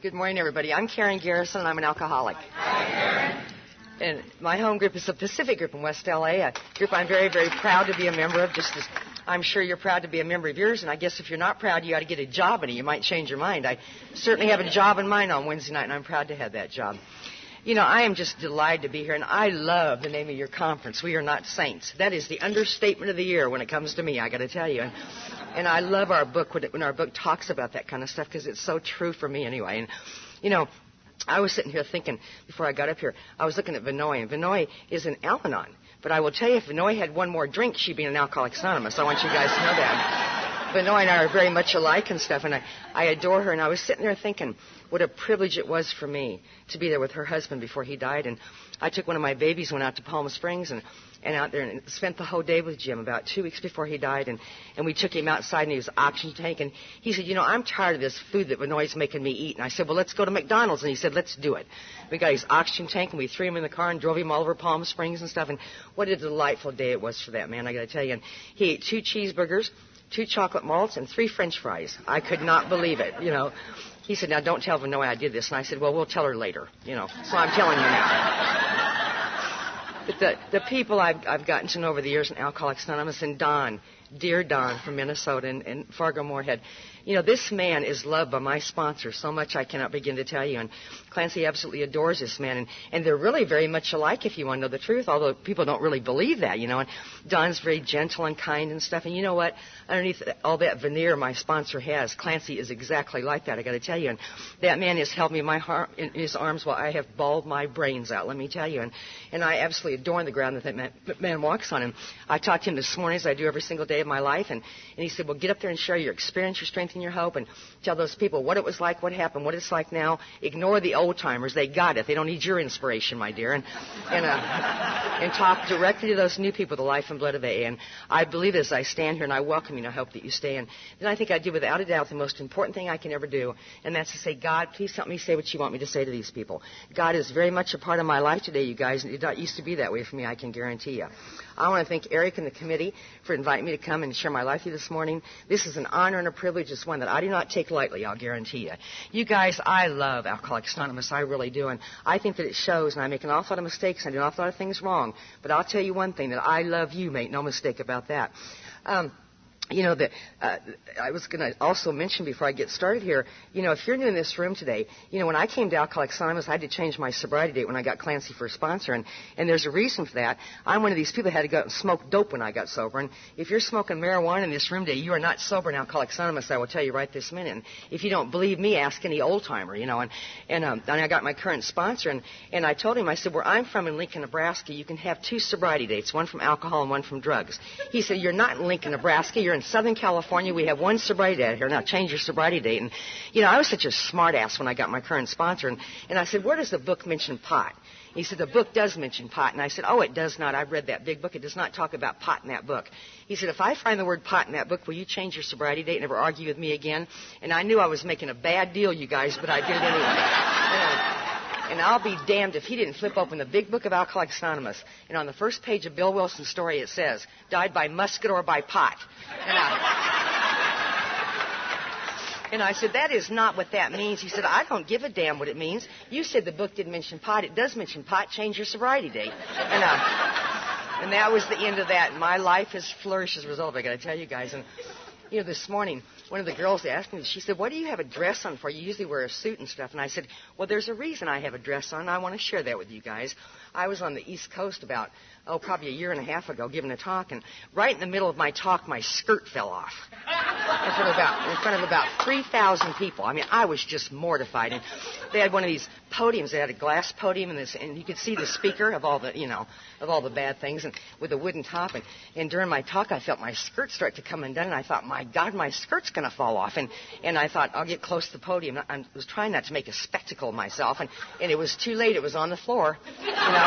Good morning, everybody. I'm Karen Garrison, and I'm an alcoholic. Hi, Karen. And my home group is the Pacific Group in West L.A., a group I'm very, very proud to be a member of, just as I'm sure you're proud to be a member of yours. And I guess if you're not proud, you ought to get a job in it. You might change your mind. I certainly have a job in mind on Wednesday night, and I'm proud to have that job. You know, I am just delighted to be here, and I love the name of your conference, We Are Not Saints. That is the understatement of the year when it comes to me, I got to tell you. And I love our book when our book talks about that kind of stuff, because it's so true for me anyway. And, you know, I was sitting here thinking, before I got up here, I was looking at Vinoy, and Vinoy is an Al-Anon. But I will tell you, if Vinoy had one more drink, she'd be an Alcoholics Anonymous. I want you guys to know that. Vinoy and I are very much alike and stuff, and I adore her. And I was sitting there thinking what a privilege it was for me to be there with her husband before he died. And I took one of my babies, went out to Palm Springs, and out there and spent the whole day with Jim about 2 weeks before he died. And we took him outside, and he was oxygen tank. And he said, you know, I'm tired of this food that Vinoy's making me eat. And I said, well, let's go to McDonald's. And he said, let's do it. We got his oxygen tank, and we threw him in the car and drove him all over Palm Springs and stuff. And what a delightful day it was for that man, I got to tell you. And he ate 2 cheeseburgers, 2 chocolate malts, and 3 French fries. I could not believe it, you know. He said, now, don't tell Vinoy I did this. And I said, well, we'll tell her later, you know. So I'm telling you now. But the people I've gotten to know over the years in Alcoholics Anonymous, and Don, dear Don from Minnesota and Fargo Moorhead, you know, this man is loved by my sponsor so much I cannot begin to tell you. And Clancy absolutely adores this man. And they're really very much alike, if you want to know the truth, although people don't really believe that, you know. And Don's very gentle and kind and stuff. And you know what? Underneath all that veneer my sponsor has, Clancy is exactly like that, I got to tell you. And that man has held me in his arms while I have bawled my brains out, let me tell you. And I absolutely adore the ground that man walks on. And I talked to him this morning, as I do every single day of my life. And he said, well, get up there and share your experience, your strength, and your hope, and tell those people what it was like, what happened, what it's like now. Ignore the old-timers. They got it. They don't need your inspiration, my dear. And talk directly to those new people, the life and blood of AA. And I believe as I stand here, and I welcome you, and I hope that you stay. And then I think I do, without a doubt, the most important thing I can ever do, and that's to say, God, please help me say what you want me to say to these people. God is very much a part of my life today, you guys, and it used to be that way for me, I can guarantee you. I want to thank Eric and the committee for inviting me to come and share my life with you this morning. This is an honor and a privilege. It's one that I do not take lightly, I'll guarantee you. You guys, I love Alcoholics Anonymous. I really do. And I think that it shows, and I make an awful lot of mistakes. I do an awful lot of things wrong. But I'll tell you one thing, that I love you. Make no mistake about that. You know, I was going to also mention before I get started here, you know, if you're new in this room today, you know, when I came to Alcoholics Anonymous, I had to change my sobriety date when I got Clancy for a sponsor, and there's a reason for that. I'm one of these people that had to go out and smoke dope when I got sober, and if you're smoking marijuana in this room today, you are not sober in Alcoholics Anonymous, I will tell you right this minute. And if you don't believe me, ask any old-timer, you know. And I got my current sponsor, and I told him, I said, where I'm from in Lincoln, Nebraska, you can have 2 sobriety dates, one from alcohol and one from drugs. He said, you're not in Lincoln, Nebraska, you're in Southern California. We have 1 sobriety date here. Now change your sobriety date. And, you know, I was such a smart ass when I got my current sponsor. And I said, where does the book mention pot? He said, the book does mention pot. And I said, oh, it does not. I've read that big book. It does not talk about pot in that book. He said, if I find the word pot in that book, will you change your sobriety date and never argue with me again? And I knew I was making a bad deal, you guys, but I did it anyway. And I'll be damned if he didn't flip open the big book of Alcoholics Anonymous. And on the first page of Bill Wilson's story, it says, died by musket or by pot. And I said, that is not what that means. He said, I don't give a damn what it means. You said the book didn't mention pot. It does mention pot. Change your sobriety date. And that was the end of that. And my life has flourished as a result, I got to tell you guys. And, you know, this morning, one of the girls asked me, she said, what do you have a dress on for? You usually wear a suit and stuff. And I said, well, there's a reason I have a dress on. I want to share that with you guys. I was on the East Coast about, probably a year and a half ago, giving a talk. And right in the middle of my talk, my skirt fell off in front of about 3,000 people. I mean, I was just mortified. And they had one of these podiums. They had a glass podium, and you could see the speaker of all the bad things, and with a wooden top. And during my talk, I felt my skirt start to come undone, and I thought, my God, my skirt's going to fall off. And I thought, I'll get close to the podium. I was trying not to make a spectacle of myself, and it was too late. It was on the floor, you know.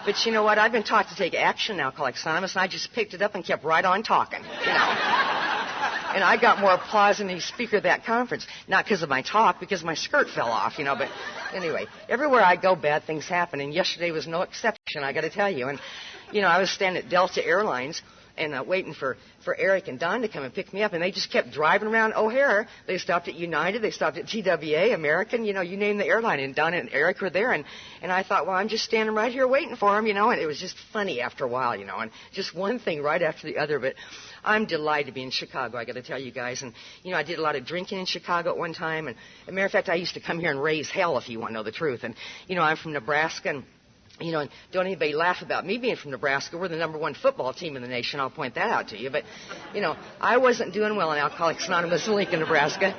But you know what? I've been taught to take action in Alcoholics Anonymous, and I just picked it up and kept right on talking, you know. And I got more applause than the speaker at that conference. Not because of my talk, because my skirt fell off, you know. But anyway, everywhere I go, bad things happen. And yesterday was no exception, I got to tell you. And, you know, I was standing at Delta Airlines waiting for Eric and Don to come and pick me up, and they just kept driving around O'Hare. They stopped at United, they stopped at TWA, American, you name the airline, and Don and Eric were there, and I thought, well, I'm just standing right here waiting for them, and it was just funny after a while, and just one thing right after the other, but I'm delighted to be in Chicago, I got to tell you guys, and, I did a lot of drinking in Chicago at one time, and as a matter of fact, I used to come here and raise hell, if you want to know the truth, and, I'm from Nebraska, and and don't anybody laugh about me being from Nebraska. We're the #1 football team in the nation. I'll point that out to you. But, I wasn't doing well in Alcoholics Anonymous in Lincoln, Nebraska.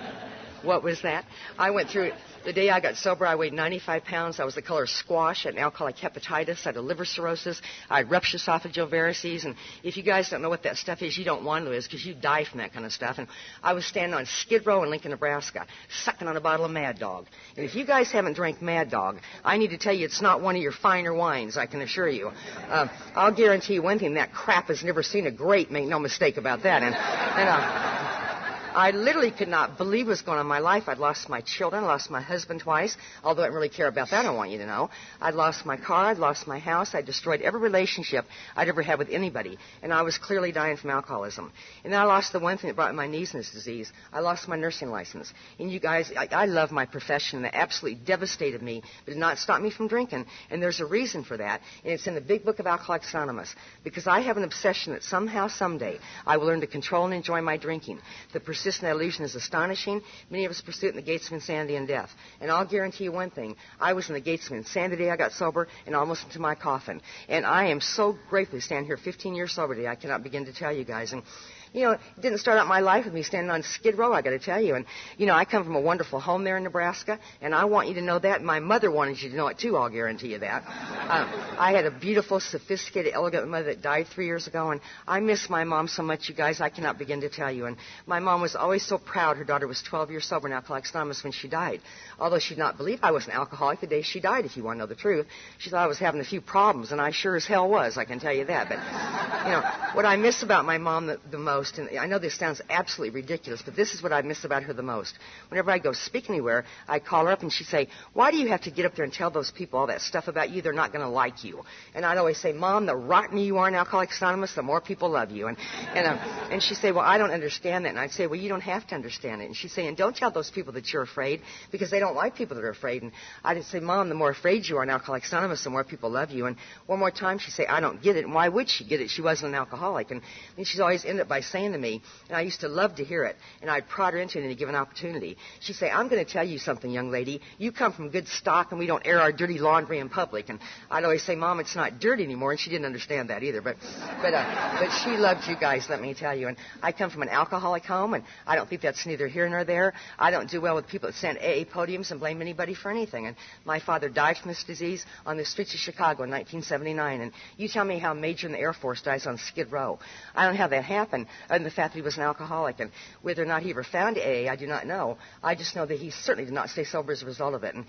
What was that? I went through it. The day I got sober, I weighed 95 pounds. I was the color of squash. I had an alcoholic hepatitis. I had a liver cirrhosis. I had ruptured esophageal varices. And if you guys don't know what that stuff is, you don't want to, because you die from that kind of stuff. And I was standing on Skid Row in Lincoln, Nebraska, sucking on a bottle of Mad Dog. And if you guys haven't drank Mad Dog, I need to tell you it's not one of your finer wines, I can assure you. I'll guarantee you one thing, that crap has never seen a grape, make no mistake about that. And I literally could not believe what was going on in my life. I'd lost my children, lost my husband twice, although I didn't really care about that, I want you to know. I'd lost my car, I'd lost my house, I'd destroyed every relationship I'd ever had with anybody, and I was clearly dying from alcoholism. And then I lost the one thing that brought me my knees in this disease. I lost my nursing license. And you guys, I love my profession, and it absolutely devastated me, but did not stop me from drinking, and there's a reason for that, and it's in the big book of Alcoholics Anonymous, because I have an obsession that somehow, someday, I will learn to control and enjoy my drinking. The persistent illusion is astonishing. Many of us pursue it in the gates of insanity and death. And I'll guarantee you one thing. I was in the gates of insanity the day I got sober and almost into my coffin. And I am so grateful to stand here 15 years sober today. I cannot begin to tell you guys. And it didn't start out my life with me standing on Skid Row, I got to tell you. And, I come from a wonderful home there in Nebraska, and I want you to know that. My mother wanted you to know it, too, I'll guarantee you that. I had a beautiful, sophisticated, elegant mother that died 3 years ago, and I miss my mom so much, you guys, I cannot begin to tell you. And my mom was always so proud her daughter was 12 years sober in Alcoholics Anonymous when she died. Although she did not believe I was an alcoholic the day she died, if you want to know the truth. She thought I was having a few problems, and I sure as hell was, I can tell you that. But, what I miss about my mom the most, and I know this sounds absolutely ridiculous, but this is what I miss about her the most. Whenever I go speak anywhere, I call her up and she'd say, why do you have to get up there and tell those people all that stuff about you? They're not going to like you. And I'd always say, Mom, the rottener you are in Alcoholics Anonymous, the more people love you. And she'd say, well, I don't understand that. And I'd say, well, you don't have to understand it. And she'd say, and don't tell those people that you're afraid, because they don't like people that are afraid. And I'd say, Mom, the more afraid you are in Alcoholics Anonymous, the more people love you. And one more time, she'd say, I don't get it. And why would she get it? She wasn't an alcoholic. And then she's always ended up by saying to me, and I used to love to hear it, and I'd prod her into it in a given opportunity. She'd say, I'm going to tell you something, young lady. You come from good stock, and we don't air our dirty laundry in public. And I'd always say, Mom, it's not dirty anymore, and she didn't understand that either. But she loved you guys, let me tell you. And I come from an alcoholic home, and I don't think that's neither here nor there. I don't do well with people that stand AA podiums and blame anybody for anything. And my father died from this disease on the streets of Chicago in 1979. And you tell me how a major in the Air Force dies on Skid Row. I don't know how that happened, other than the fact that he was an alcoholic. And whether or not he ever found AA, I do not know. I just know that he certainly did not stay sober as a result of it. And,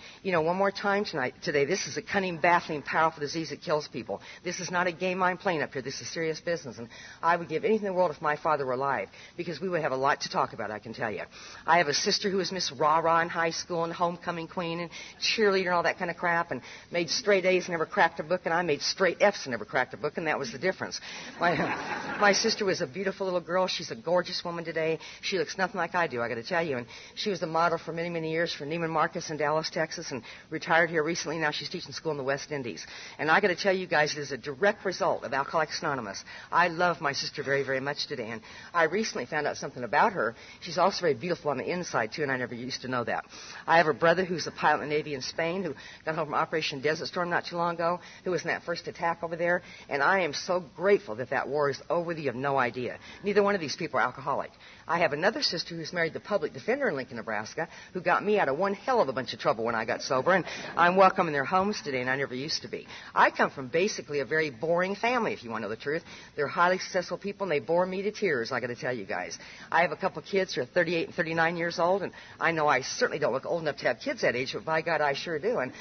one more time today, this is a cunning, baffling, powerful disease that kills people. This is not a game I'm playing up here. This is serious business. And I would give anything in the world if my father were alive, because we would have a lot to talk about, I can tell you. I have a sister who was Miss Rah-Rah in high school and homecoming queen and cheerleader and all that kind of crap, and made straight A's and never cracked a book, and I made straight F's and never cracked a book, and that was the difference. My sister was a beautiful little girl. She's a gorgeous woman today. She looks nothing like I do, I got to tell you. And she was the model for many, many years for Neiman Marcus in Dallas, Texas, and retired here recently. Now she's teaching school in the West Indies. And I got to tell you guys, it is a direct result of Alcoholics Anonymous. I love my sister very, very much today. And I recently found out something about her. She's also very beautiful on the inside, too, and I never used to know that. I have a brother who's a pilot in the Navy in Spain who got home from Operation Desert Storm not too long ago, who was in that first attack over there. And I am so grateful that that war is over. You have no idea. Neither one of these people are alcoholic. I have another sister who's married the public defender in Lincoln, Nebraska, who got me out of one hell of a bunch of trouble when I got sober, and I'm welcome in their homes today, and I never used to be. I come from basically a very boring family, if you want to know the truth. They're highly successful people, and they bore me to tears, I got to tell you guys. I have a couple kids who are 38 and 39 years old, and I know I certainly don't look old enough to have kids that age, but by God, I sure do. And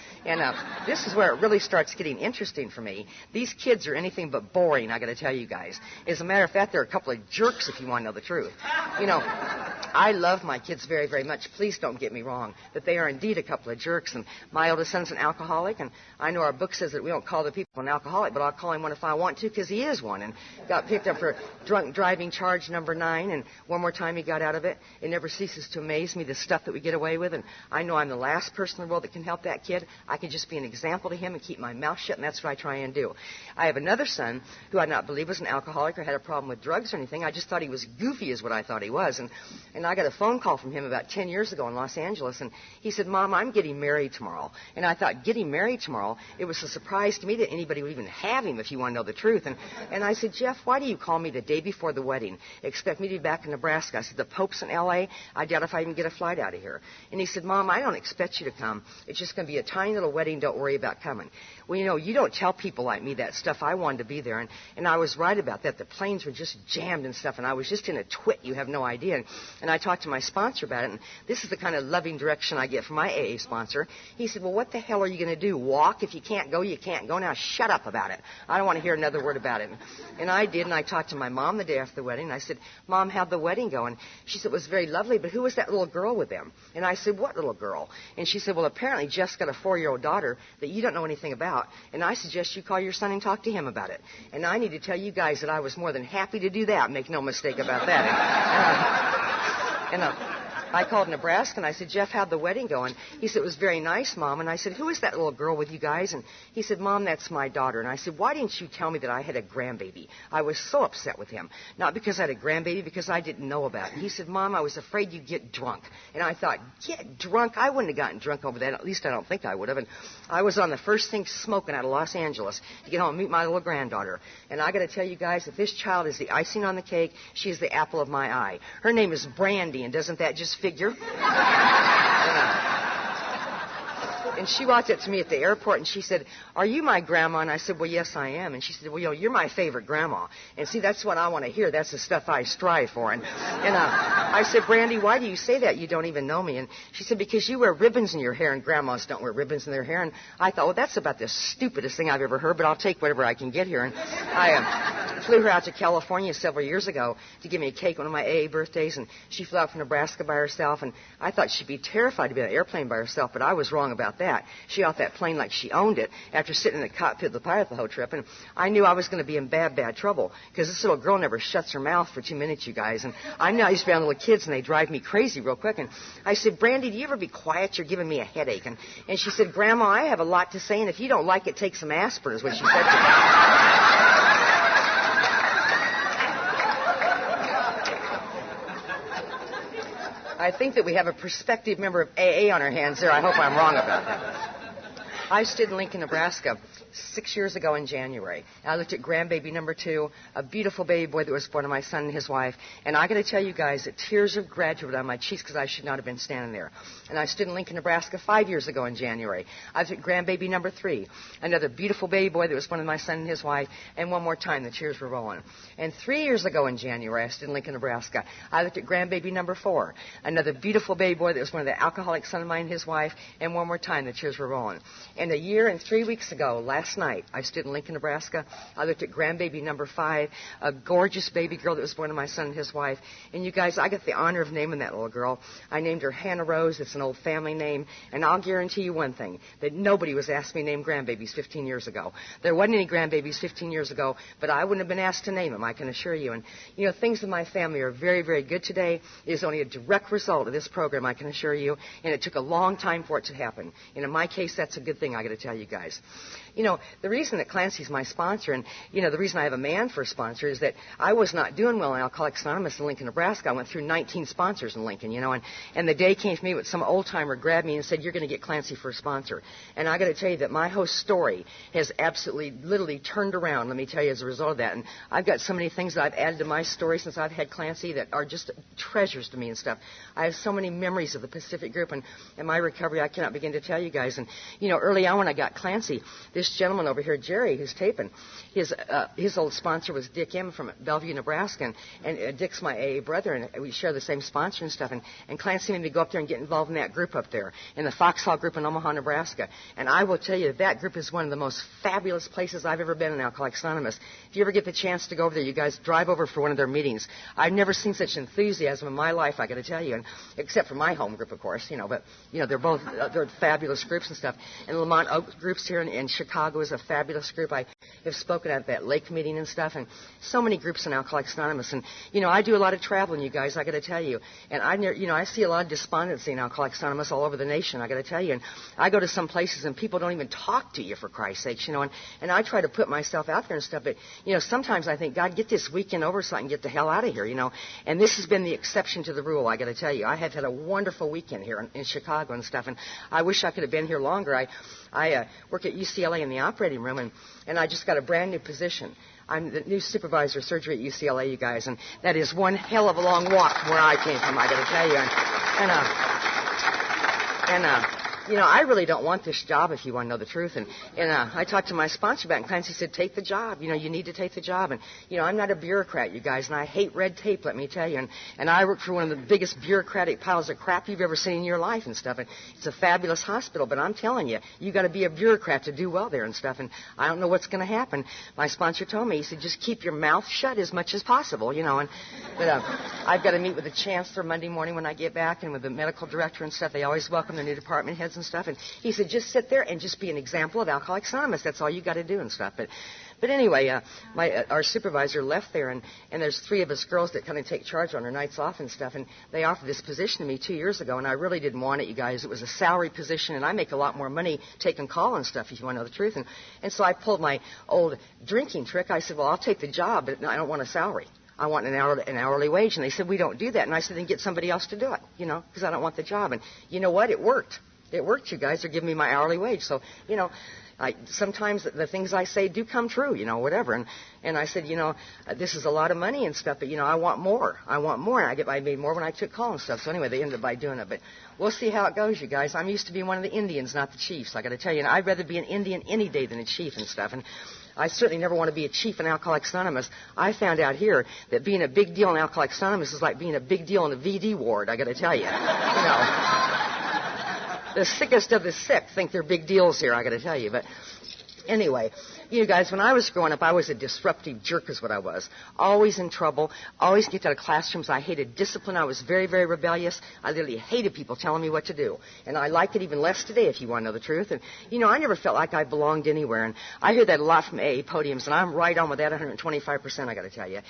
this is where it really starts getting interesting for me. These kids are anything but boring, I got to tell you guys. As a matter of fact, there are a couple of jerks if you want to know the truth. You know, I love my kids very, very much. Please don't get me wrong, that they are indeed a couple of jerks. And my oldest son's an alcoholic, and I know our book says that we don't call the people an alcoholic, but I'll call him one if I want to, because he is one. And got picked up for drunk driving charge number 9, and one more time he got out of it. It never ceases to amaze me, the stuff that we get away with. And I know I'm the last person in the world that can help that kid. I can just be an example to him and keep my mouth shut, and that's what I try and do. I have another son who I not believe was an alcoholic or had a problem with drugs or anything. I just thought he was goofy is what I thought he was. And I got a phone call from him about 10 years ago in Los Angeles, and he said, Mom, I'm getting married tomorrow. And I thought, getting married tomorrow? It was a surprise to me that anybody would even have him, if you want to know the truth. And I said, Jeff, why do you call me the day before the wedding? Expect me to be back in Nebraska. I said, the Pope's in L.A. I doubt if I even get a flight out of here. And he said, Mom, I don't expect you to come. It's just going to be a tiny little wedding. Don't worry about coming. Well, you know, you don't tell people like me that stuff. I wanted to be there. And I was right about that. The planes were just jammed and stuff, and I was just in a twit. You have no idea. And I talked to my sponsor about it, and this is the kind of loving direction I get from my AA sponsor. He said, well, what the hell are you going to do? Walk? If you can't go, you can't go. Now shut up about it. I don't want to hear another word about it. And I did, and I talked to my mom the day after the wedding, and I said, Mom, how'd the wedding go? And she said, it was very lovely, but who was that little girl with them? And I said, what little girl? And she said, well, apparently Jeff's got a 4-year-old daughter that you don't know anything about, and I suggest you call your son and talk to him about it. And I need to tell you guys that I was more than happy to do that. Make no mistake about that. And I called Nebraska, and I said, Jeff, how'd the wedding go? And he said, it was very nice, Mom. And I said, who is that little girl with you guys? And he said, Mom, that's my daughter. And I said, why didn't you tell me that I had a grandbaby? I was so upset with him. Not because I had a grandbaby, because I didn't know about it. And he said, Mom, I was afraid you'd get drunk. And I thought, get drunk? I wouldn't have gotten drunk over that. At least I don't think I would have. And I was on the first thing smoking out of Los Angeles to get home and meet my little granddaughter. And I got to tell you guys that this child is the icing on the cake. She is the apple of my eye. Her name is Brandy, and doesn't that just figure? And she walked up to me at the airport, and she said, are you my grandma? And I said, well, yes, I am. And she said, well, you know, you're my favorite grandma. And see, that's what I want to hear. That's the stuff I strive for. And I said, Brandy, why do you say that? You don't even know me. And she said, because you wear ribbons in your hair, and grandmas don't wear ribbons in their hair. And I thought, well, that's about the stupidest thing I've ever heard, but I'll take whatever I can get here. And I flew her out to California several years ago to give me a cake on one of my AA birthdays, and she flew out from Nebraska by herself, and I thought she'd be terrified to be on an airplane by herself, but I was wrong about that. She got off that plane like she owned it after sitting in the cockpit of the pilot the whole trip, and I knew I was going to be in bad, bad trouble, because this little girl never shuts her mouth for 2 minutes, you guys, and I know I used to be around little kids, and they drive me crazy real quick, and I said, Brandy, do you ever be quiet? You're giving me a headache. And she said, Grandma, I have a lot to say, and if you don't like it, take some aspirin, is what she said to me. I think that we have a prospective member of AA on our hands there. I hope I'm wrong about that. I stood in Lincoln, Nebraska 6 years ago in January. And I looked at grandbaby number 2, a beautiful baby boy that was born to my son and his wife. And I got to tell you guys that tears of gratitude on my cheeks because I should not have been standing there. And I stood in Lincoln, Nebraska 5 years ago in January. I looked at grandbaby number 3, another beautiful baby boy that was born to my son and his wife. And one more time, the tears were rolling. And 3 years ago in January, I stood in Lincoln, Nebraska. I looked at grandbaby number 4, another beautiful baby boy that was born to the alcoholic son of mine and his wife. And one more time, the tears were rolling. And a year and 3 weeks ago, last night, I stood in Lincoln, Nebraska. I looked at grandbaby number 5, a gorgeous baby girl that was born to my son and his wife. And you guys, I got the honor of naming that little girl. I named her Hannah Rose. It's an old family name. And I'll guarantee you one thing, that nobody was asked me to name grandbabies 15 years ago. There wasn't any grandbabies 15 years ago, but I wouldn't have been asked to name them, I can assure you. And, you know, things in my family are very, very good today. It is only a direct result of this program, I can assure you. And it took a long time for it to happen. And in my case, that's a good thing, I got to tell you guys. You know, the reason that Clancy's my sponsor, and, you know, the reason I have a man for a sponsor is that I was not doing well in Alcoholics Anonymous in Lincoln, Nebraska. I went through 19 sponsors in Lincoln, you know, and the day came to me with some old-timer grabbed me and said, you're going to get Clancy for a sponsor. And I got to tell you that my whole story has absolutely, literally turned around, let me tell you, as a result of that. And I've got so many things that I've added to my story since I've had Clancy that are just treasures to me and stuff. I have so many memories of the Pacific Group and my recovery I cannot begin to tell you guys. And, you know, early on when I got Clancy, this gentleman over here, Jerry, who's taping, his old sponsor was Dick M. from Bellevue, Nebraska, and Dick's my AA brother, and we share the same sponsor and stuff. And Clancy made me go up there and get involved in that group up there, in the Foxhall group in Omaha, Nebraska. And I will tell you, that group is one of the most fabulous places I've ever been in Alcoholics Anonymous. If you ever get the chance to go over there, you guys drive over for one of their meetings. I've never seen such enthusiasm in my life, I got to tell you, and except for my home group, of course, but they're fabulous groups and stuff. And the Lamont Oaks groups here in Chicago is a fabulous group. I have spoken at that lake meeting and stuff, and so many groups in Alcoholics Anonymous. And I do a lot of traveling, you guys, I got to tell you. And I see a lot of despondency in Alcoholics Anonymous all over the nation, I got to tell you. And I go to some places and people don't even talk to you, for Christ's sakes, and I try to put myself out there and stuff. But sometimes I think, God, get this weekend over so I can get the hell out of here, And this has been the exception to the rule, I got to tell you. I have had a wonderful weekend here in Chicago and stuff, and I wish I could have been here longer. I work at UCLA in the operating room, and I just got a brand new position. I'm the new supervisor of surgery at UCLA, you guys, and that is one hell of a long walk from where I came from, I got to tell you. I really don't want this job, if you want to know the truth. And I talked to my sponsor about it, and Clancy said, take the job. You need to take the job. And, I'm not a bureaucrat, you guys, and I hate red tape, let me tell you. And I work for one of the biggest bureaucratic piles of crap you've ever seen in your life and stuff. And it's a fabulous hospital, but I'm telling you, you got to be a bureaucrat to do well there and stuff. And I don't know what's going to happen. My sponsor told me, he said, just keep your mouth shut as much as possible, But I've got to meet with the chancellor Monday morning when I get back, and with the medical director and stuff. They always welcome the new department heads and stuff. And he said, just sit there and just be an example of Alcoholics Anonymous. That's all you got to do and stuff. But anyway, our supervisor left there, and there's 3 of us girls that kind of take charge on our nights off and stuff. And they offered this position to me 2 years ago, and I really didn't want it, you guys. It was a salary position, and I make a lot more money taking call and stuff, if you want to know the truth. And so I pulled my old drinking trick. I said, well, I'll take the job, but I don't want a salary. I want an hourly wage. And they said, we don't do that. And I said, then get somebody else to do it, because I don't want the job. And you know what? It worked. It worked, you guys. They're giving me my hourly wage. So, sometimes the things I say do come true, whatever. And I said, this is a lot of money and stuff, but, I want more. I want more. And I made more when I took call and stuff. So anyway, they ended up by doing it. But we'll see how it goes, you guys. I'm used to being one of the Indians, not the chiefs, I got to tell you. And I'd rather be an Indian any day than a chief and stuff. And I certainly never want to be a chief in Alcoholics Anonymous. I found out here that being a big deal in Alcoholics Anonymous is like being a big deal in a VD ward, I got to tell you. The sickest of the sick think they're big deals here, I got to tell you. But anyway, you guys, when I was growing up, I was a disruptive jerk is what I was. Always in trouble, always kicked out of classrooms. I hated discipline. I was very, very rebellious. I literally hated people telling me what to do. And I like it even less today, if you want to know the truth. And, I never felt like I belonged anywhere. And I hear that a lot from AA podiums, and I'm right on with that 125%, I got to tell you.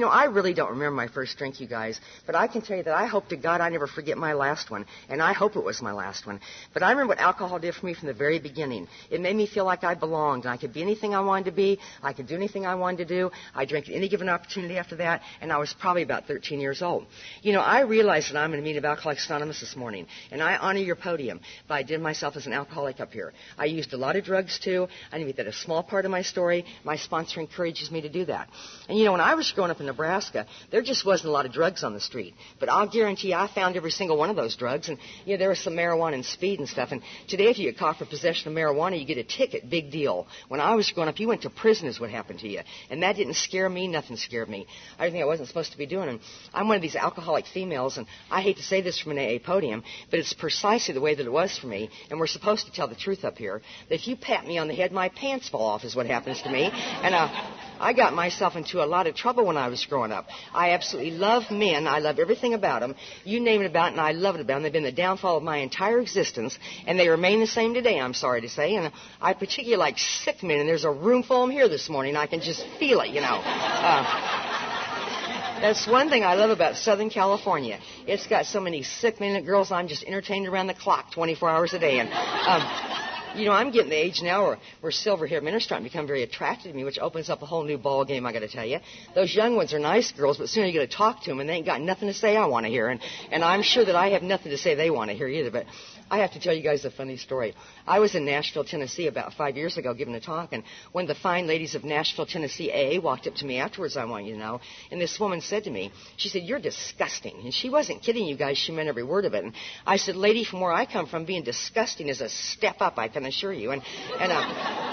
I really don't remember my first drink, you guys. But I can tell you that I hope to God I never forget my last one. And I hope it was my last one. But I remember what alcohol did for me from the very beginning. It made me feel like I belonged, and I could be anything I wanted to be. I could do anything I wanted to do. I drank at any given opportunity after that, and I was probably about 13 years old. I realized that I'm in a meeting of Alcoholics Anonymous this morning, and I honor your podium, but I did myself as an alcoholic up here. I used a lot of drugs, too. I knew that a small part of my story. My sponsor encourages me to do that. And, when I was growing up in Nebraska, there just wasn't a lot of drugs on the street. But I'll guarantee you I found every single one of those drugs, and, there was some marijuana and speed and stuff. And today, if you get caught for possession of marijuana, you get a ticket, big deal. When I was growing up, you went to prison is what happened to you. And that didn't scare me. Nothing scared me. I didn't think I wasn't supposed to be doing. And I'm one of these alcoholic females, and I hate to say this from an AA podium, but it's precisely the way that it was for me. And we're supposed to tell the truth up here. That if you pat me on the head, my pants fall off is what happens to me. And I got myself into a lot of trouble when I was growing up. I absolutely love men. I love everything about them. You name it about it, and I love it about them. They've been the downfall of my entire existence, and they remain the same today, I'm sorry to say. And I particularly like sick men, and there's a room full of them here this morning. I can just feel it, That's one thing I love about Southern California. It's got so many sick men and girls. I'm just entertained around the clock 24 hours a day. And I'm getting the age now where silver-haired men are starting to become very attracted to me, which opens up a whole new ball game, I got to tell you. Those young ones are nice girls, but soon you get to talk to them, and they ain't got nothing to say I want to hear. And I'm sure that I have nothing to say they want to hear either. But I have to tell you guys a funny story. I was in Nashville, Tennessee about 5 years ago giving a talk, and one of the fine ladies of Nashville, Tennessee AA walked up to me afterwards, I want you to know, and this woman said to me, she said, "You're disgusting." And she wasn't kidding, you guys. She meant every word of it. And I said, "Lady, from where I come from, being disgusting is a step up. I can can assure you. And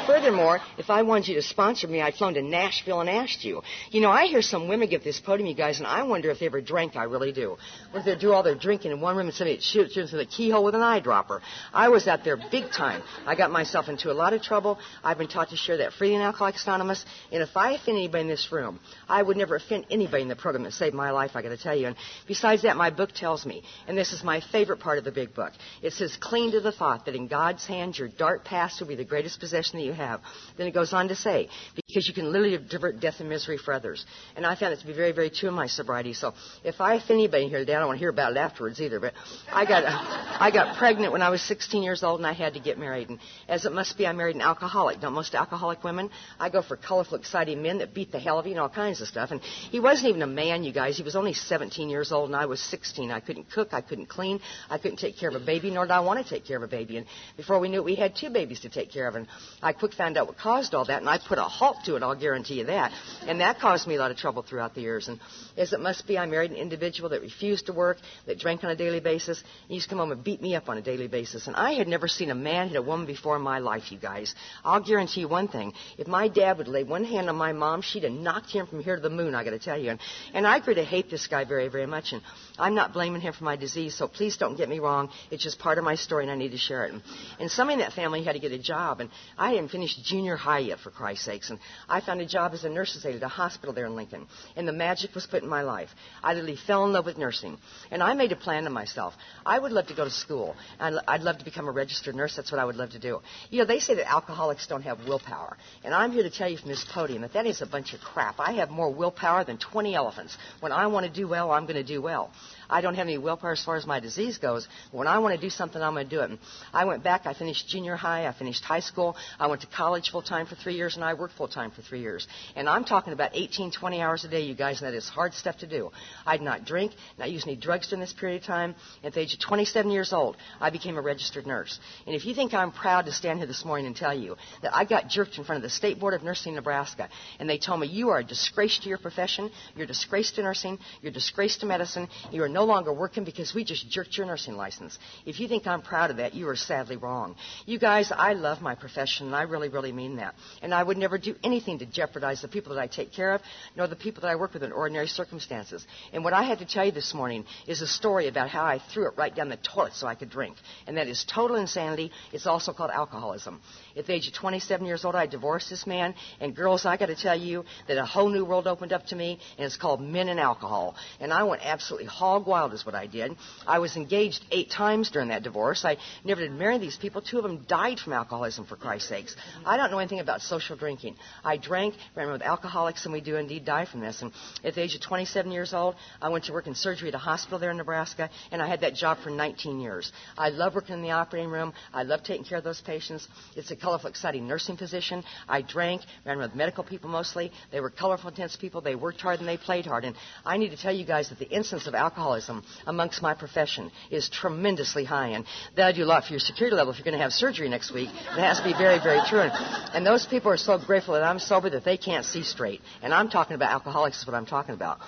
furthermore, if I wanted you to sponsor me, I'd flown to Nashville and asked you. You know, I hear some women get this podium, you guys, and I wonder if they ever drank. I really do. Or if they do all their drinking in one room and somebody shoots through the keyhole with an eyedropper. I was out there big time. I got myself into a lot of trouble. I've been taught to share that freely in Alcoholics Anonymous. And if I offend anybody in this room, I would never offend anybody in the program that saved my life, I got to tell you. And besides that, my book tells me, and this is my favorite part of the big book, it says, cling to the thought that in God's hands your dark past will be the greatest possession that you have. Then it goes on to say, because you can literally divert death and misery for others. And I found it to be very, very true in my sobriety. So if I offend anybody here today, I don't want to hear about it afterwards either, but I got pregnant when I was 16 years old and I had to get married. And as it must be, I married an alcoholic. Don't most alcoholic women? I go for colorful, exciting men that beat the hell out of you and all kinds of stuff. And he wasn't even a man, you guys. He was only 17 years old and I was 16. I couldn't cook. I couldn't clean. I couldn't take care of a baby, nor did I want to take care of a baby. And before we knew it, we had 2 babies to take care of. And I quick found out what caused all that, and I put a halt to it, I'll guarantee you that. And that caused me a lot of trouble throughout the years. And as it must be, I married an individual that refused to work, that drank on a daily basis. He used to come home and beat me up on a daily basis. And I had never seen a man hit a woman before in my life, you guys. I'll guarantee you one thing. If my dad would lay one hand on my mom, she'd have knocked him from here to the moon, I got to tell you. And I grew to hate this guy very, very much. And I'm not blaming him for my disease, so please don't get me wrong. It's just part of my story, and I need to share it. And somebody in that family had to get a job, and I hadn't finished junior high yet, for Christ's sakes. And I found a job as a nurse's aide at a hospital there in Lincoln. And the magic was put in my life. I literally fell in love with nursing. And I made a plan to myself. I would love to go to school. I'd love to become a registered nurse. That's what I would love to do. You know, they say that alcoholics don't have willpower. And I'm here to tell you from this podium that is a bunch of crap. I have more willpower than 20 elephants. When I want to do well, I'm going to do well. I don't have any willpower as far as my disease goes. When I want to do something, I'm going to do it. And I went back. I finished junior high. I finished high school. I went to college full-time for 3 years, and I worked full-time for 3 years. And I'm talking about 18, 20 hours a day, you guys, and that is hard stuff to do. I did not drink, not use any drugs during this period of time. At the age of 27 years old, I became a registered nurse. And if you think I'm proud to stand here this morning and tell you that I got jerked in front of the State Board of Nursing Nebraska, and they told me, you are a disgrace to your profession, you're a disgrace to nursing, you're a disgrace to medicine, you are no longer working because we just jerked your nursing license. If you think I'm proud of that, you are sadly wrong. You guys, I love my profession, and I really, really mean that. And I would never do anything to jeopardize the people that I take care of, nor the people that I work with in ordinary circumstances. And what I had to tell you this morning is a story about how I threw it right down the toilet so I could drink. And that is total insanity. It's also called alcoholism. At the age of 27 years old, I divorced this man. And girls, I got to tell you that a whole new world opened up to me, and it's called men and alcohol. And I went absolutely hog wild is what I did. I was engaged 8 times during that divorce. I never did marry these people. 2 of them died from alcoholism, for Christ's sakes. I don't know anything about social drinking. I drank, ran with alcoholics, and we do indeed die from this. And at the age of 27 years old, I went to work in surgery at a hospital there in Nebraska, and I had that job for 19 years. I love working in the operating room. I love taking care of those patients. It's a colorful, exciting nursing position. I drank, ran with medical people mostly. They were colorful, intense people. They worked hard and they played hard. And I need to tell you guys that the incidence of alcoholism amongst my profession is tremendously high. And that'll do a lot for your security level if you're going to have surgery next week. It has to be very, very true. And those people are so grateful that I'm sober that they can't see straight. And I'm talking about alcoholics is what I'm talking about.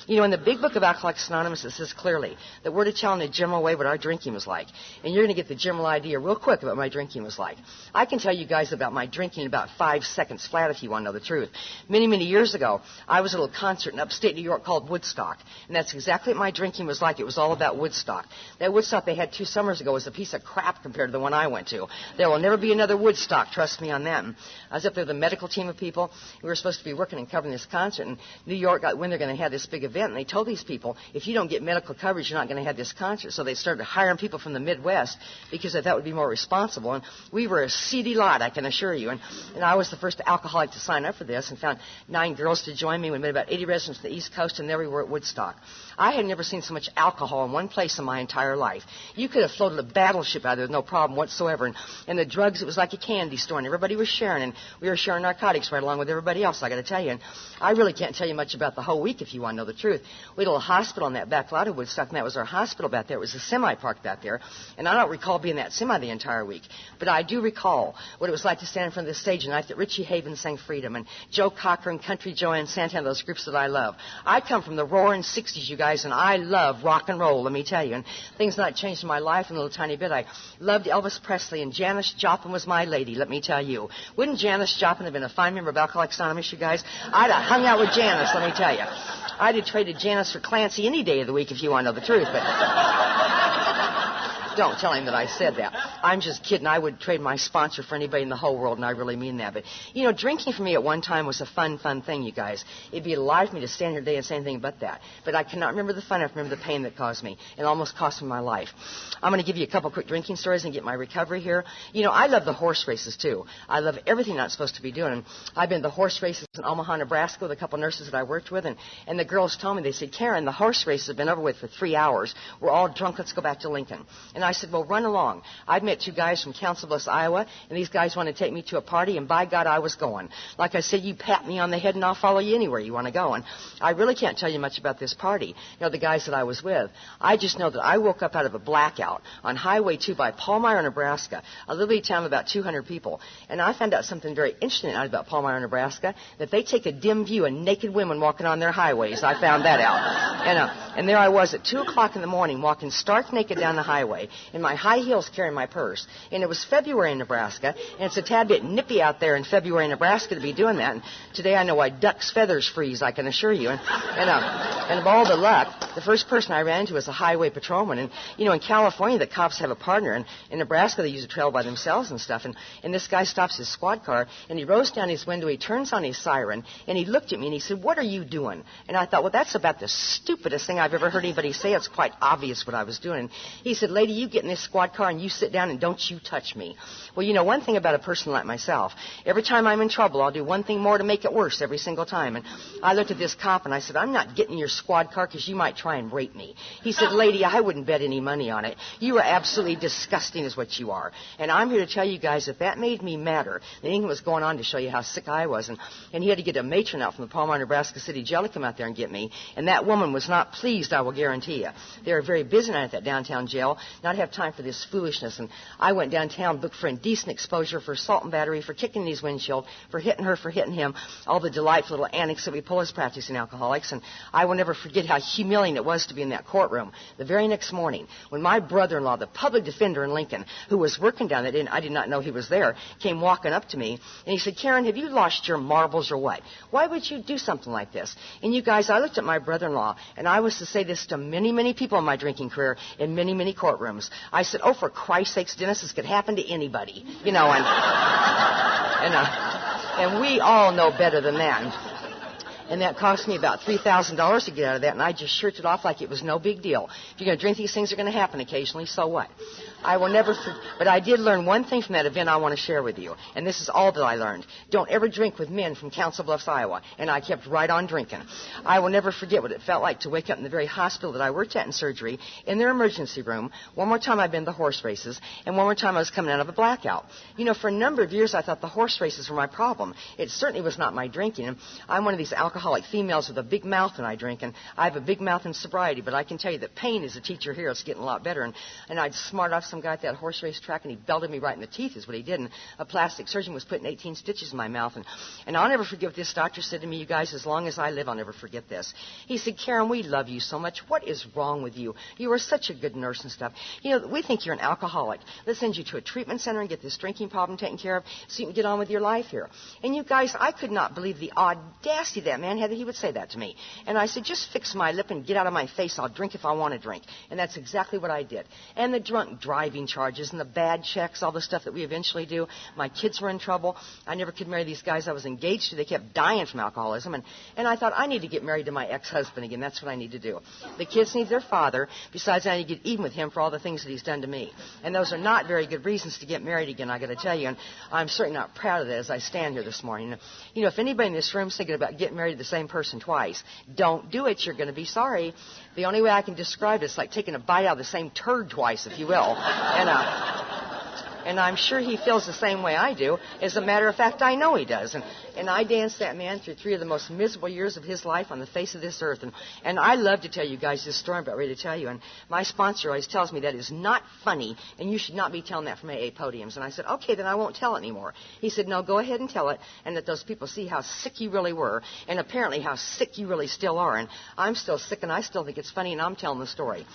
You know, in the big book of Alcoholics Anonymous, it says clearly that we're to tell in a general way what our drinking was like. And you're going to get the general idea real quick about what my drinking was like. I can tell you guys about my drinking in about 5 seconds flat if you want to know the truth. Many, many years ago, I was at a little concert in upstate New York called Woodstock. And that's exactly what my drinking was like. It was all about Woodstock. That Woodstock they had 2 summers ago was a piece of crap compared to the one I went to. There will never be another Woodstock, trust me on that. And I was up there with a medical team of people. We were supposed to be working and covering this concert. And New York got when they're going to have this big event. And they told these people, if you don't get medical coverage, you're not going to have this concert. So they started hiring people from the Midwest because they thought would be more responsible. And we were a seedy lot, I can assure you. And I was the first alcoholic to sign up for this and found 9 girls to join me. We made about 80 residents from the East Coast, and there we were at Woodstock. I had never seen so much alcohol in one place in my entire life. You could have floated a battleship out of there with no problem whatsoever. And the drugs, it was like a candy store, and everybody was sharing. And we were sharing narcotics right along with everybody else, I got to tell you. And I really can't tell you much about the whole week if you want to know the truth. truth. We had a little hospital in that back lot of Woodstock, and that was our hospital back there. It was a semi parked back there. And I don't recall being in that semi the entire week. But I do recall what it was like to stand in front of the stage the night that Richie Havens sang Freedom, and Joe Cocker and Country Joe and Santana, those groups that I love. I come from the roaring 60s, you guys, and I love rock and roll, let me tell you. And things not changed in my life in a little tiny bit. I loved Elvis Presley, and Janis Joplin was my lady, let me tell you. Wouldn't Janis Joplin have been a fine member of Alcoholics Anonymous, you guys? I'd have hung out with Janis, let me tell you. I'd have traded Janis for Clancy any day of the week if you want to know the truth, but... Don't tell him that I said that. I'm just kidding. I would trade my sponsor for anybody in the whole world, and I really mean that. But, you know, drinking for me at one time was a fun thing, you guys. It'd be a lie for me to stand here today and say anything but that. But I cannot remember the fun. I remember the pain that caused me. It almost cost me my life. I'm going to give you a couple quick drinking stories and get my recovery here. You know, I love the horse races, too. I love everything I'm not supposed to be doing. And I've been to the horse races in Omaha, Nebraska with a couple nurses that I worked with. And the girls told me, they said, Karen, the horse races have been over with for 3 hours. We're all drunk. Let's go back to Lincoln. And I said, well, run along. I'd met two guys from Council Bluffs, Iowa, and these guys wanted to take me to a party, and by God, I was going. Like I said, you pat me on the head, and I'll follow you anywhere you want to go. And I really can't tell you much about this party, you know, the guys that I was with. I just know that I woke up out of a blackout on Highway 2 by Palmyra, Nebraska, a little bitty town of about 200 people. And I found out something very interesting out about Palmyra, Nebraska, that they take a dim view of naked women walking on their highways. I found that out. And there I was at 2 o'clock in the morning, walking stark naked down the highway, in my high heels carrying my purse. And it was February in Nebraska, and it's a tad bit nippy out there in February in Nebraska to be doing that. And today I know why ducks' feathers freeze, I can assure you. And of all the luck, the first person I ran into was a highway patrolman. And, you know, in California, the cops have a partner. And in Nebraska, they use a trail by themselves and stuff. And this guy stops his squad car, and he rolls down his window, he turns on his siren, and he looked at me, and he said, what are you doing? And I thought, well, that's about the stupidest thing I've ever heard anybody say. It's quite obvious what I was doing. And he said, lady, you get in this squad car, and you sit down, and don't you touch me. Well, you know, one thing about a person like myself, every time I'm in trouble, I'll do one thing more to make it worse every single time. And I looked at this cop, and I said, I'm not getting in your squad car because you might try and rape me. He said, lady, I wouldn't bet any money on it. You are absolutely disgusting is what you are. And I'm here to tell you guys that that made me madder than anything was going on to show you how sick I was. And he had to get a matron out from the Palmyra, Nebraska City Jail to come out there and get me. And that woman was not pleased, I will guarantee you. They were very busy night at that downtown jail, not have time for this foolishness. And I went downtown, booked for indecent exposure, for assault and battery, for kicking his windshield, for hitting her, for hitting him, all the delightful little antics that we pull as practicing alcoholics. And I will never forget how humiliating it was to be in that courtroom. The very next morning, when my brother-in-law, the public defender in Lincoln, who was working down there, I did not know he was there, came walking up to me, and he said, Karen, have you lost your marbles or what? Why would you do something like this? And you guys, I looked at my brother-in-law, and I was to say this to many, many people in my drinking career in many, many courtrooms. I said, oh, for Christ's sakes, Dennis, this could happen to anybody. You know, and we all know better than that. And that cost me about $3,000 to get out of that, and I just shirked it off like it was no big deal. If you're going to drink, these things are going to happen occasionally, so what? I will never but I did learn one thing from that event I want to share with you, and this is all that I learned. Don't ever drink with men from Council Bluffs, Iowa, and I kept right on drinking. I will never forget what it felt like to wake up in the very hospital that I worked at in surgery, in their emergency room. One more time I'd been to horse races, and one more time I was coming out of a blackout. You know, for a number of years I thought the horse races were my problem. It certainly was not my drinking. I'm one of these alcoholic females with a big mouth when I drink, and I have a big mouth in sobriety, but I can tell you that pain is a teacher here. It's getting a lot better. And I'd smart off some guy at that horse race track, and he belted me right in the teeth is what he did. And a plastic surgeon was putting 18 stitches in my mouth. And I'll never forget what this doctor said to me. You guys, as long as I live, I'll never forget this. He said, Karen, we love you so much. What is wrong with you? You are such a good nurse and stuff. You know, we think you're an alcoholic. Let's send you to a treatment center and get this drinking problem taken care of so you can get on with your life here. And you guys, I could not believe the audacity that man had that he would say that to me. And I said, just fix my lip and get out of my face. I'll drink if I want to drink. And that's exactly what I did. And the drunk driving charges and the bad checks, all the stuff that we eventually do. My kids were in trouble. I never could marry these guys I was engaged to. They kept dying from alcoholism. And I thought, I need to get married to my ex-husband again. That's what I need to do. The kids need their father. Besides, I need to get even with him for all the things that he's done to me. And those are not very good reasons to get married again, I got to tell you. And I'm certainly not proud of that as I stand here this morning. You know, if anybody in this room is thinking about getting married to the same person twice, don't do it. You're going to be sorry. The only way I can describe it is like taking a bite out of the same turd twice, if you will. And I'm sure he feels the same way I do. As a matter of fact, I know he does. And I danced that man through 3 of the most miserable years of his life on the face of this earth. And I love to tell you guys this story I'm about ready to tell you. And my sponsor always tells me that is not funny, and you should not be telling that from AA podiums. And I said, okay, then I won't tell it anymore. He said, no, go ahead and tell it, and let those people see how sick you really were, and apparently how sick you really still are. And I'm still sick, and I still think it's funny, and I'm telling the story.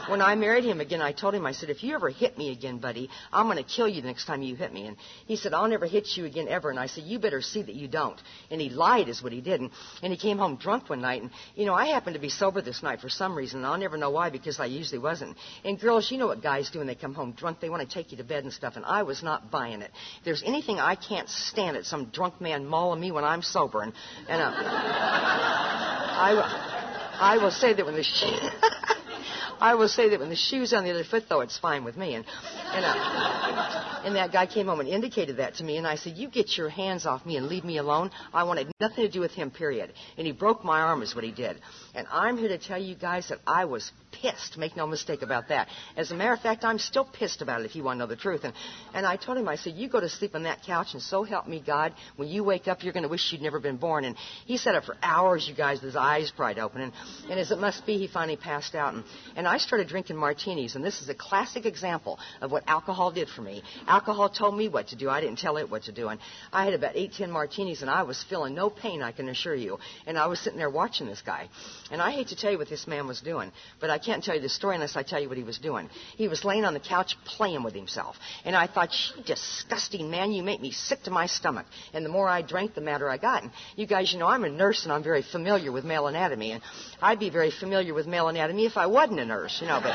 When I married him again, I told him, I said, if you ever hit me again, buddy, I'm going to kill you the next time you hit me. And he said, I'll never hit you again ever. And I said, you better see that you don't. And he lied is what he did. And he came home drunk one night. And, I happened to be sober this night for some reason. And I'll never know why, because I usually wasn't. And girls, you know what guys do when they come home drunk. They want to take you to bed and stuff. And I was not buying it. If there's anything I can't stand, it's some drunk man mauling me when I'm sober. And I will say that when the shoe's on the other foot, though, it's fine with me. And that guy came home and indicated that to me, and I said, you get your hands off me and leave me alone. I wanted nothing to do with him, period. And he broke my arm is what he did. And I'm here to tell you guys that I was pissed. Make no mistake about that. As a matter of fact, I'm still pissed about it if you want to know the truth. And I told him, I said, you go to sleep on that couch, and so help me God, when you wake up, you're going to wish you'd never been born. And he sat up for hours, you guys, with his eyes pried open. And as it must be, he finally passed out. And I started drinking martinis, and this is a classic example of what alcohol did for me. Alcohol told me what to do. I didn't tell it what to do. And I had about 8-10 martinis, and I was feeling no pain, I can assure you. And I was sitting there watching this guy. And I hate to tell you what this man was doing, but I can't tell you the story unless I tell you what he was doing. He was laying on the couch playing with himself. And I thought, you disgusting man, you make me sick to my stomach. And the more I drank, the madder I got. And you guys, I'm a nurse, and I'm very familiar with male anatomy. And I'd be very familiar with male anatomy if I wasn't a nurse, but anyway.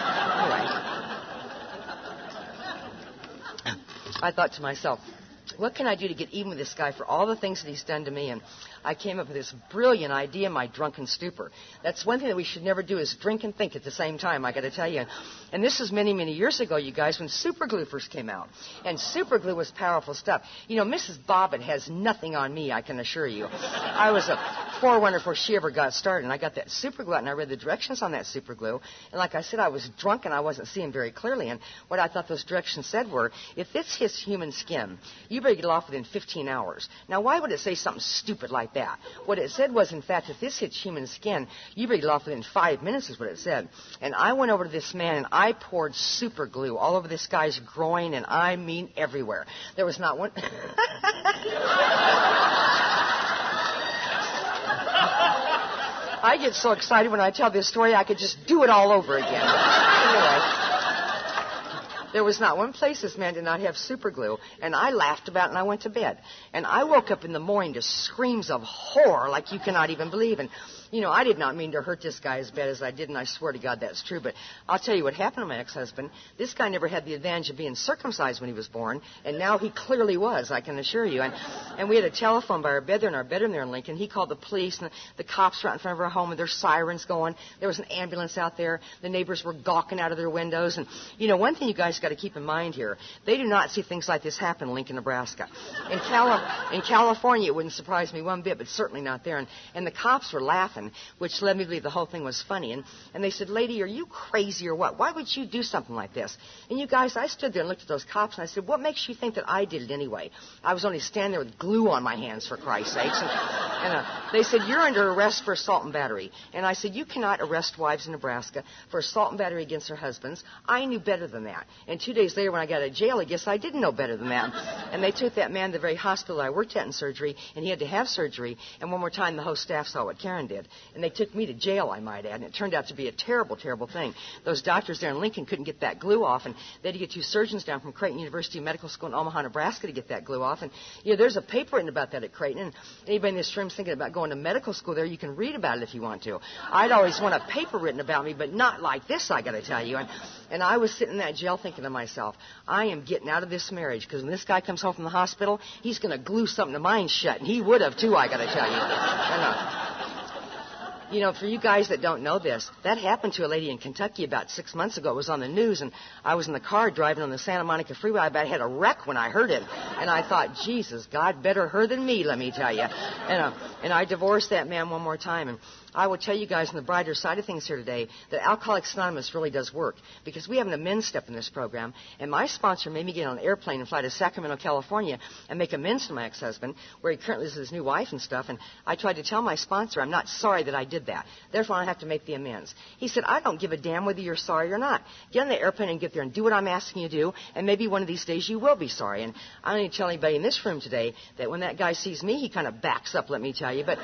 I thought to myself, what can I do to get even with this guy for all the things that he's done to me? And I came up with this brilliant idea in my drunken stupor. That's one thing that we should never do, is drink and think at the same time, I got to tell you. And this was many, many years ago, you guys, when super glue first came out. And super glue was powerful stuff. Mrs. Bobbitt has nothing on me, I can assure you. I was a forerunner before she ever got started. And I got that super glue out, and I read the directions on that super glue. And like I said, I was drunk, and I wasn't seeing very clearly. And what I thought those directions said were, if this hits human skin, you better get it off within 15 hours. Now, why would it say something stupid like that? What it said was, in fact, if this hits human skin, you better get it off within 5 minutes, is what it said. And I went over to this man, and I poured super glue all over this guy's groin, and I mean everywhere. There was not one... I get so excited when I tell this story, I could just do it all over again. Anyway. There was not one place this man did not have super glue, and I laughed about it, and I went to bed. And I woke up in the morning to screams of horror like you cannot even believe. And, I did not mean to hurt this guy as bad as I did, and I swear to God that's true. But I'll tell you what happened to my ex-husband. This guy never had the advantage of being circumcised when he was born, and now he clearly was, I can assure you. And we had a telephone by our bed there, in our bedroom there in Lincoln. He called the police, and the cops were out in front of our home, and their sirens going. There was an ambulance out there. The neighbors were gawking out of their windows. And, one thing you guys got to keep in mind here, they do not see things like this happen in Lincoln, Nebraska. In California, it wouldn't surprise me one bit, but certainly not there. And the cops were laughing, which led me to believe the whole thing was funny. And they said, lady, are you crazy or what? Why would you do something like this? And you guys, I stood there and looked at those cops, and I said, what makes you think that I did it anyway? I was only standing there with glue on my hands, for Christ's sakes. And they said, you're under arrest for assault and battery. And I said, you cannot arrest wives in Nebraska for assault and battery against their husbands. I knew better than that. And 2 days later, when I got out of jail, I guess I didn't know better than that. And they took that man to the very hospital I worked at in surgery, and he had to have surgery. And one more time, the whole staff saw what Karen did. And they took me to jail, I might add. And it turned out to be a terrible, terrible thing. Those doctors there in Lincoln couldn't get that glue off, and they had to get 2 surgeons down from Creighton University Medical School in Omaha, Nebraska to get that glue off. And, there's a paper written about that at Creighton. And anybody in this room is thinking about going to medical school there, you can read about it if you want to. I'd always want a paper written about me, but not like this, I got to tell you. And I was sitting in that jail thinking to myself, I am getting out of this marriage, because when this guy comes home from the hospital, he's going to glue something to mine shut. And he would have, too, I got to tell you. You know, for you guys that don't know this, that happened to a lady in Kentucky about 6 months ago. It was on the news, and I was in the car driving on the Santa Monica Freeway. I about had a wreck when I heard it. And I thought, Jesus, God, better her than me, let me tell you. And I divorced that man one more time. And I will tell you guys on the brighter side of things here today that Alcoholics Anonymous really does work, because we have an amends step in this program, and my sponsor made me get on an airplane and fly to Sacramento, California, and make amends to my ex-husband, where he currently is with his new wife and stuff, and I tried to tell my sponsor, I'm not sorry that I did that. Therefore, I have to make the amends. He said, I don't give a damn whether you're sorry or not. Get on the airplane and get there and do what I'm asking you to do, and maybe one of these days you will be sorry. And I don't need to tell anybody in this room today that when that guy sees me, he kind of backs up, let me tell you, but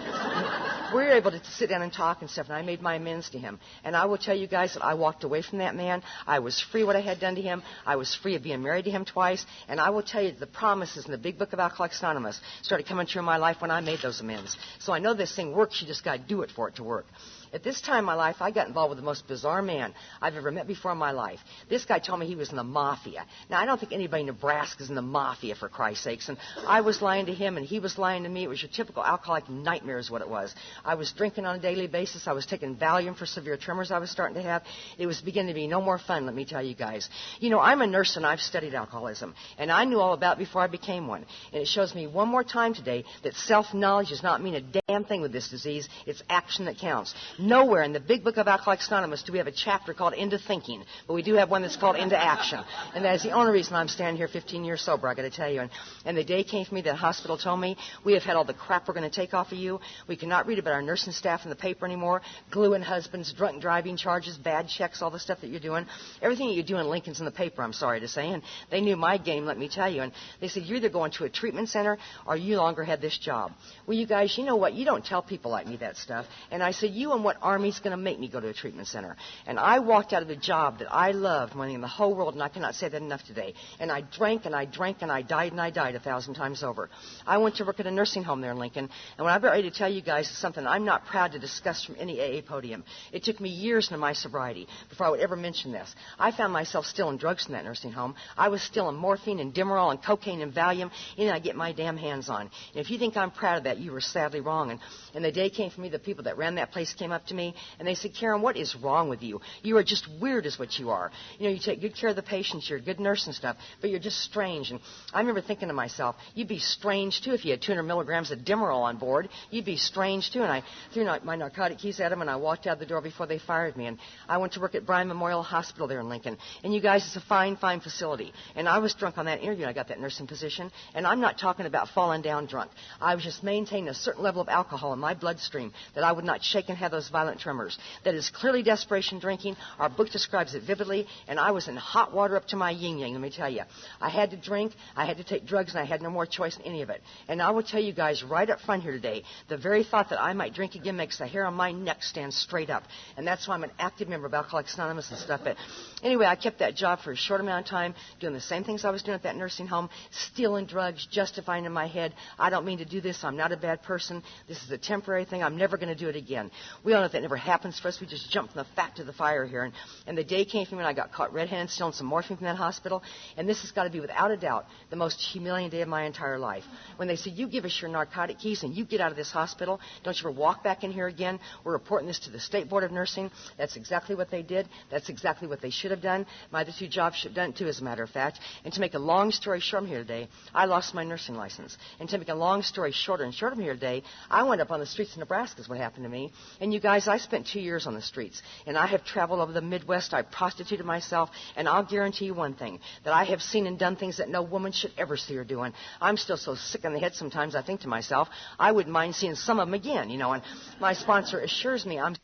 we're able to sit down and talk and stuff, and I made my amends to him. And I will tell you guys that I walked away from that man. I was free what I had done to him. I was free of being married to him twice. And I will tell you that the promises in the big book of Alcoholics Anonymous started coming true in my life when I made those amends. So I know this thing works. You just got to do it for it to work. At this time in my life, I got involved with the most bizarre man I've ever met before in my life. This guy told me he was in the mafia. Now, I don't think anybody in Nebraska is in the mafia, for Christ's sakes. And I was lying to him, and he was lying to me. It was your typical alcoholic nightmare is what it was. I was drinking on a daily basis. I was taking Valium for severe tremors I was starting to have. It was beginning to be no more fun, let me tell you guys. You know, I'm a nurse, and I've studied alcoholism. And I knew all about it before I became one. And it shows me one more time today that self-knowledge does not mean a damn thing with this disease. It's action that counts. Nowhere in the big book of Alcoholics Anonymous do we have a chapter called Into Thinking, but we do have one that's called Into Action. And that is the only reason I'm standing here 15 years sober, I got to tell you. And the day came for me that hospital told me, we have had all the crap we're going to take off of you. We cannot read about our nursing staff in the paper anymore. Gluing husbands, drunk driving charges, bad checks, all the stuff that you're doing. Everything that you do in Lincoln's in the paper, I'm sorry to say. And they knew my game, let me tell you. And they said, you're either going to a treatment center or you no longer had this job. Well, you guys, you know what? You don't tell people like me that stuff. And I said, you and what army's going to make me go to a treatment center? And I walked out of the job that I loved more than the whole world, and I cannot say that enough today. And I drank and I drank and I died 1,000 times over. I went to work at a nursing home there in Lincoln, and when I'm about ready to tell you guys something I'm not proud to discuss from any AA podium, it took me years into my sobriety before I would ever mention this. I found myself stealing drugs from that nursing home. I was stealing morphine and Demerol and cocaine and Valium, and I get my damn hands on. And if you think I'm proud of that, you were sadly wrong. And the day came for me, the people that ran that place came up to me, and they said, Karen, what is wrong with you? You are just weird is what you are. You know, you take good care of the patients, you're a good nurse and stuff, but you're just strange. And I remember thinking to myself, you'd be strange, too, if you had 200 milligrams of Demerol on board. You'd be strange, too. And I threw my narcotic keys at them, and I walked out the door before they fired me. And I went to work at Bryan Memorial Hospital there in Lincoln. And you guys, it's a fine, fine facility. And I was drunk on that interview, and I got that nursing position. And I'm not talking about falling down drunk. I was just maintaining a certain level of alcohol in my bloodstream that I would not shake and have those violent tremors. That is clearly desperation drinking. Our book describes it vividly, and I was in hot water up to my yin-yang, let me tell you. I had to drink, I had to take drugs, and I had no more choice in any of it. And I will tell you guys right up front here today, the very thought that I might drink again makes the hair on my neck stand straight up. And that's why I'm an active member of Alcoholics Anonymous and stuff. But anyway, I kept that job for a short amount of time, doing the same things I was doing at that nursing home, stealing drugs, justifying in my head, I don't mean to do this, I'm not a bad person, this is a temporary thing, I'm never going to do it again. We all know that never happens for us. We just jump from the fat to the fire here. And the day came for me when I got caught red-handed stealing some morphine from that hospital. And this has got to be, without a doubt, the most humiliating day of my entire life. When they said, you give us your narcotic keys and you get out of this hospital, don't you ever walk back in here again. We're reporting this to the State Board of Nursing. That's exactly what they did. That's exactly what they should have done. My other two jobs should have done it, too, as a matter of fact. And to make a long story short, I'm here today, I lost my nursing license. And to make a long story shorter and shorter, I'm here today, I went up on the streets of Nebraska is what happened to me. And you guys, I spent 2 years on the streets. And I have traveled over the Midwest. I prostituted myself. And I'll guarantee you one thing, that I have seen and done things that no woman should ever see her doing. I'm still so sick in the head sometimes I think to myself, I wouldn't mind seeing some of them again, you know. And my sponsor assures me I'm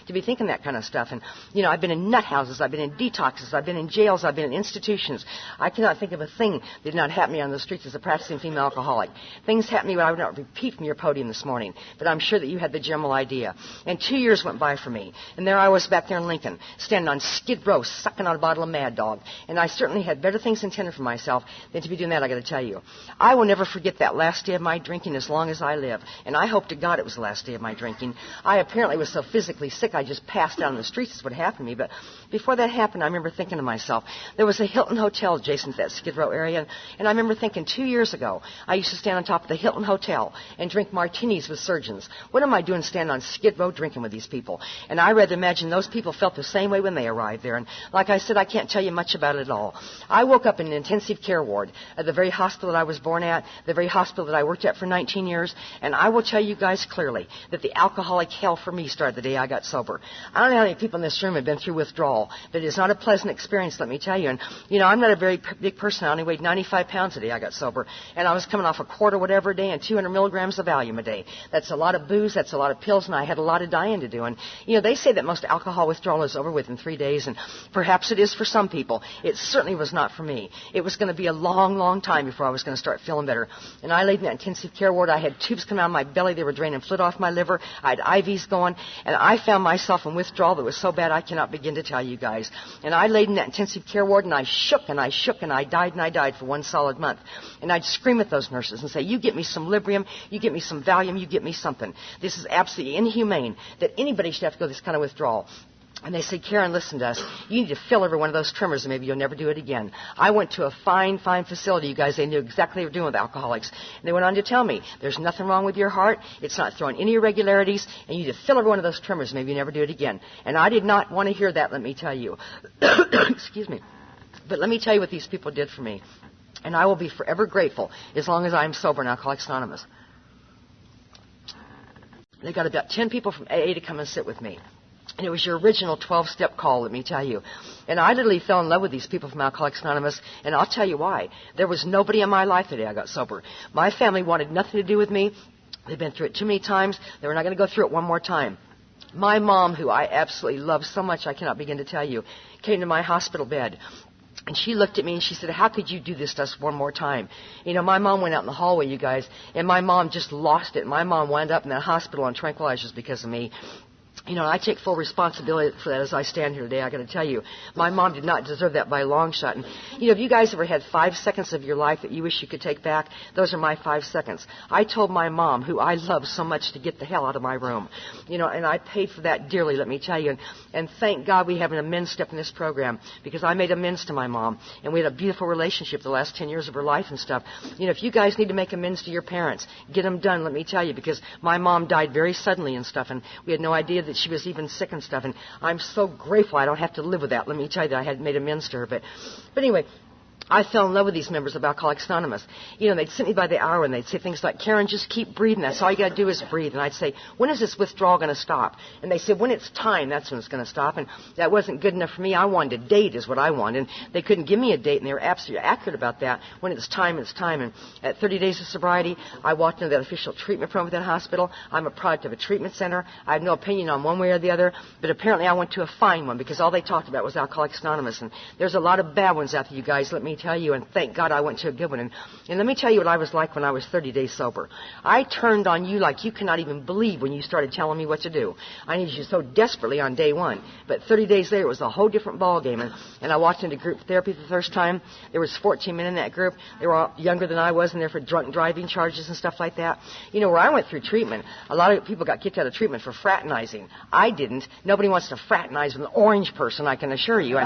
to be thinking that kind of stuff. And, you know, I've been in nut houses, I've been in detoxes, I've been in jails, I've been in institutions. I cannot think of a thing that did not happen to me on the streets as a practicing female alcoholic. Things happened to me I would not repeat from your podium this morning, but I'm sure that you had the general idea. And 2 years went by for me, and there I was back there in Lincoln, standing on Skid Row, sucking on a bottle of Mad Dog. And I certainly had better things intended for myself than to be doing that, I got to tell you. I will never forget that last day of my drinking as long as I live, and I hope to God it was the last day of my drinking. I apparently was so physically sick, I just passed out on the streets. Is what happened to me. But before that happened, I remember thinking to myself, there was a Hilton Hotel adjacent to that Skid Row area. And I remember thinking 2 years ago, I used to stand on top of the Hilton Hotel and drink martinis with surgeons. What am I doing standing on Skid Row drinking with these people? And I rather imagine those people felt the same way when they arrived there. And like I said, I can't tell you much about it at all. I woke up in an intensive care ward at the very hospital that I was born at, the very hospital that I worked at for 19 years. And I will tell you guys clearly that the alcoholic hell for me started the day I got sober. I don't know how many people in this room have been through withdrawal, but it's not a pleasant experience, let me tell you. And, I'm not a very big person. I only weighed 95 pounds a day I got sober. And I was coming off a quart or whatever a day and 200 milligrams of Valium a day. That's a lot of booze. That's a lot of pills. And I had a lot of dying to do. And, they say that most alcohol withdrawal is over within 3 days. And perhaps it is for some people. It certainly was not for me. It was going to be a long, long time before I was going to start feeling better. And I laid in that intensive care ward. I had tubes coming out of my belly. They were draining fluid off my liver. I had IVs going. And I found myself in withdrawal that was so bad I cannot begin to tell you guys. And I laid in that intensive care ward and I shook and I shook and I died for 1 solid month. And I'd scream at those nurses and say, you get me some Librium, you get me some Valium, you get me something. This is absolutely inhumane that anybody should have to go this kind of withdrawal. And they said, Karen, listen to us. You need to fill every one of those tremors and maybe you'll never do it again. I went to a fine facility, you guys. They knew exactly what they were doing with alcoholics. And they went on to tell me, there's nothing wrong with your heart. It's not throwing any irregularities. And you need to fill every one of those tremors and maybe you never do it again. And I did not want to hear that, let me tell you. Excuse me. But let me tell you what these people did for me. And I will be forever grateful as long as I am sober in Alcoholics Anonymous. They got about 10 people from AA to come and sit with me. And it was your original 12-step call, let me tell you. And I literally fell in love with these people from Alcoholics Anonymous, and I'll tell you why. There was nobody in my life the day I got sober. My family wanted nothing to do with me. They've been through it too many times. They were not going to go through it one more time. My mom, who I absolutely love so much I cannot begin to tell you, came to my hospital bed. And she looked at me and she said, how could you do this to us one more time? My mom went out in the hallway, you guys, and my mom just lost it. My mom wound up in that hospital on tranquilizers because of me. I take full responsibility for that as I stand here today. I got to tell you, my mom did not deserve that by a long shot. And, have you guys ever had 5 seconds of your life that you wish you could take back? Those are my 5 seconds. I told my mom, who I love so much, to get the hell out of my room. And I paid for that dearly, let me tell you. And thank God we have an amends step in this program, because I made amends to my mom. And we had a beautiful relationship the last 10 years of her life and stuff. If you guys need to make amends to your parents, get them done, let me tell you, because my mom died very suddenly and stuff. And we had no idea that she was even sick and stuff, and I'm so grateful I don't have to live with that. Let me tell you that I had made amends to her. But anyway, I fell in love with these members of Alcoholics Anonymous. They'd sit me by the hour and they'd say things like, Karen, just keep breathing. That's all you got to do is breathe. And I'd say, when is this withdrawal going to stop? And they said, when it's time, that's when it's going to stop. And that wasn't good enough for me. I wanted a date is what I wanted. And they couldn't give me a date, and they were absolutely accurate about that. When it's time, it's time. And at 30 days of sobriety, I walked into that official treatment program at that hospital. I'm a product of a treatment center. I have no opinion on one way or the other, but apparently I went to a fine one because all they talked about was Alcoholics Anonymous. And there's a lot of bad ones out there, you guys, let me tell you. And thank God I went to a good one. And let me tell you what I was like when I was 30 days sober. I turned on you like you cannot even believe when you started telling me what to do. I needed you so desperately on day one. But 30 days later, it was a whole different ballgame. And I walked into group therapy for the first time. There was 14 men in that group. They were all younger than I was, and they're for drunk driving charges and stuff like that. Where I went through treatment, a lot of people got kicked out of treatment for fraternizing. I didn't. Nobody wants to fraternize with an orange person, I can assure you.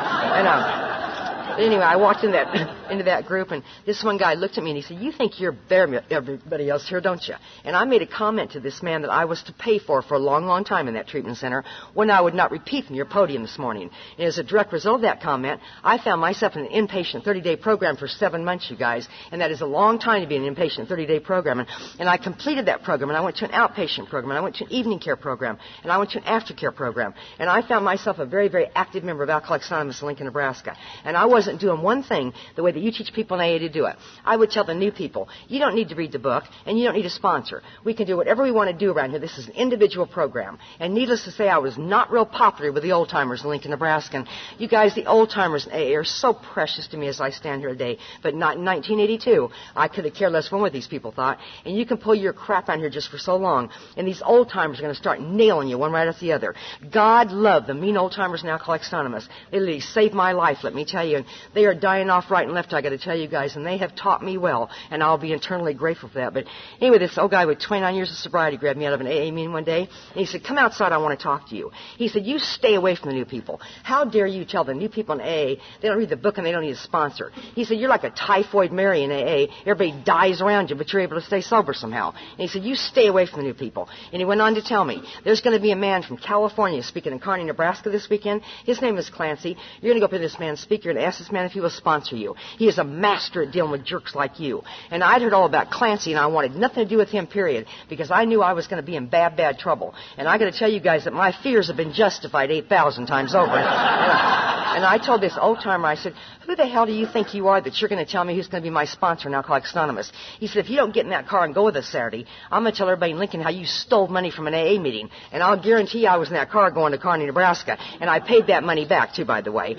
Anyway, I walked into that group, and this one guy looked at me and he said, you think you're better than everybody else here, don't you? And I made a comment to this man that I was to pay for a long, long time in that treatment center, when I would not repeat from your podium this morning. And as a direct result of that comment, I found myself in an inpatient 30-day program for 7 months, you guys, and that is a long time to be in an inpatient 30-day program. And I completed that program, and I went to an outpatient program, and I went to an evening care program, and I went to an aftercare program. And I found myself a very, very active member of Alcoholics Anonymous in Lincoln, Nebraska. And I wasn't doing one thing the way that you teach people in AA to do it. I would tell the new people, you don't need to read the book, and you don't need a sponsor. We can do whatever we want to do around here. This is an individual program. And needless to say, I was not real popular with the old-timers in Lincoln, Nebraska. And you guys, the old-timers in AA are so precious to me as I stand here today. But not in 1982. I could have cared less what these people thought. And you can pull your crap on here just for so long, and these old-timers are going to start nailing you one right after the other. God loved the mean old-timers in Alcoholics Anonymous. They literally saved my life, let me tell you. they are dying off right and left, I got to tell you guys, and they have taught me well, and I'll be eternally grateful for that. But anyway, this old guy with 29 years of sobriety grabbed me out of an AA meeting one day, and he said, come outside, I want to talk to you. He said, you stay away from the new people. How dare you tell the new people in AA they don't read the book and they don't need a sponsor? He said, you're like a typhoid Mary in AA. Everybody dies around you, but you're able to stay sober somehow. And he said, you stay away from the new people. And he went on to tell me, there's going to be a man from California speaking in Kearney, Nebraska this weekend. His name is Clancy. You're going to go up to this man's speaker and ask this man if he will sponsor you. He is a master at dealing with jerks like you. And I'd heard all about Clancy, and I wanted nothing to do with him, period, because I knew I was going to be in bad, bad trouble. And I got to tell you guys that my fears have been justified 8,000 times over. And I told this old-timer, I said, who the hell do you think you are that you're going to tell me who's going to be my sponsor in Alcoholics Anonymous? He said, if you don't get in that car and go with us Saturday, I'm going to tell everybody in Lincoln how you stole money from an AA meeting. And I'll guarantee I was in that car going to Kearney, Nebraska. And I paid that money back, too, by the way.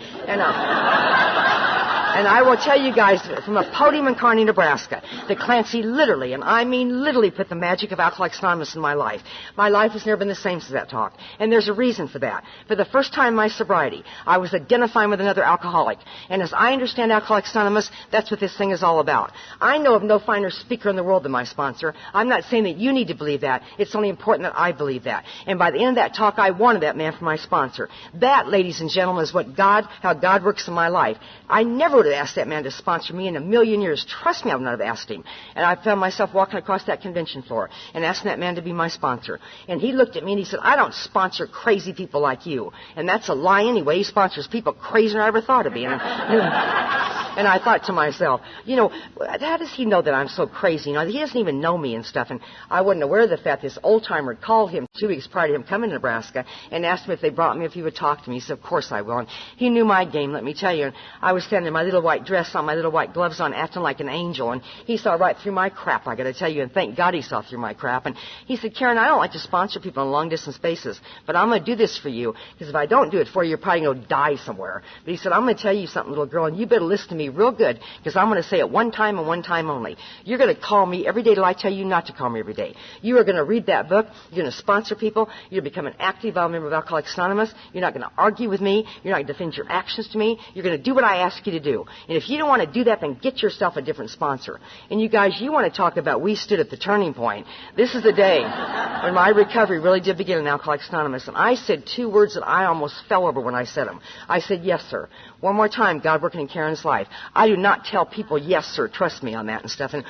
And I will tell you guys from a podium in Kearney, Nebraska, that Clancy literally, and I mean literally, put the magic of Alcoholics Anonymous in my life. My life has never been the same since that talk. And there's a reason for that. For the first time in my sobriety, I was identifying with another alcoholic. And as I understand Alcoholics Anonymous, that's what this thing is all about. I know of no finer speaker in the world than my sponsor. I'm not saying that you need to believe that. It's only important that I believe that. And by the end of that talk, I wanted that man for my sponsor. That, ladies and gentlemen, is how God works in my life. I never would have asked that man to sponsor me in a million years. Trust me, I would not have asked him. And I found myself walking across that convention floor and asking that man to be my sponsor. And he looked at me and he said, I don't sponsor crazy people like you. And that's a lie anyway. He sponsors people crazier than I ever thought of being. And I thought to myself, how does he know that I'm so crazy? He doesn't even know me and stuff. And I wasn't aware of the fact this old-timer had called him 2 weeks prior to him coming to Nebraska and asked him if they brought me, if he would talk to me. He said, of course I will. And he knew my game, let me tell you. And I was standing in my little white dress on, my little white gloves on, acting like an angel. And he saw right through my crap, I got to tell you. And thank God he saw through my crap. And he said, Karen, I don't like to sponsor people on long-distance basis, but I'm going to do this for you, because if I don't do it for you, you're probably going to die somewhere. But he said, I'm going to tell you something, little girl, and you better listen to me real good, because I'm going to say it one time and one time only. You're going to call me every day till I tell you not to call me every day. You are going to read that book. You're going to sponsor people. You're going to become an active member of Alcoholics Anonymous. You're not going to argue with me. You're not going to defend your actions to me. You're going to do what I ask you to do. And if you don't want to do that, then get yourself a different sponsor. And you guys, you want to talk about we stood at the turning point. This is the day when my recovery really did begin in Alcoholics Anonymous. And I said 2 words that I almost fell over when I said them. I said, yes, sir. One more time, God working in Karen's life. I do not tell people, yes, sir, trust me on that and stuff. And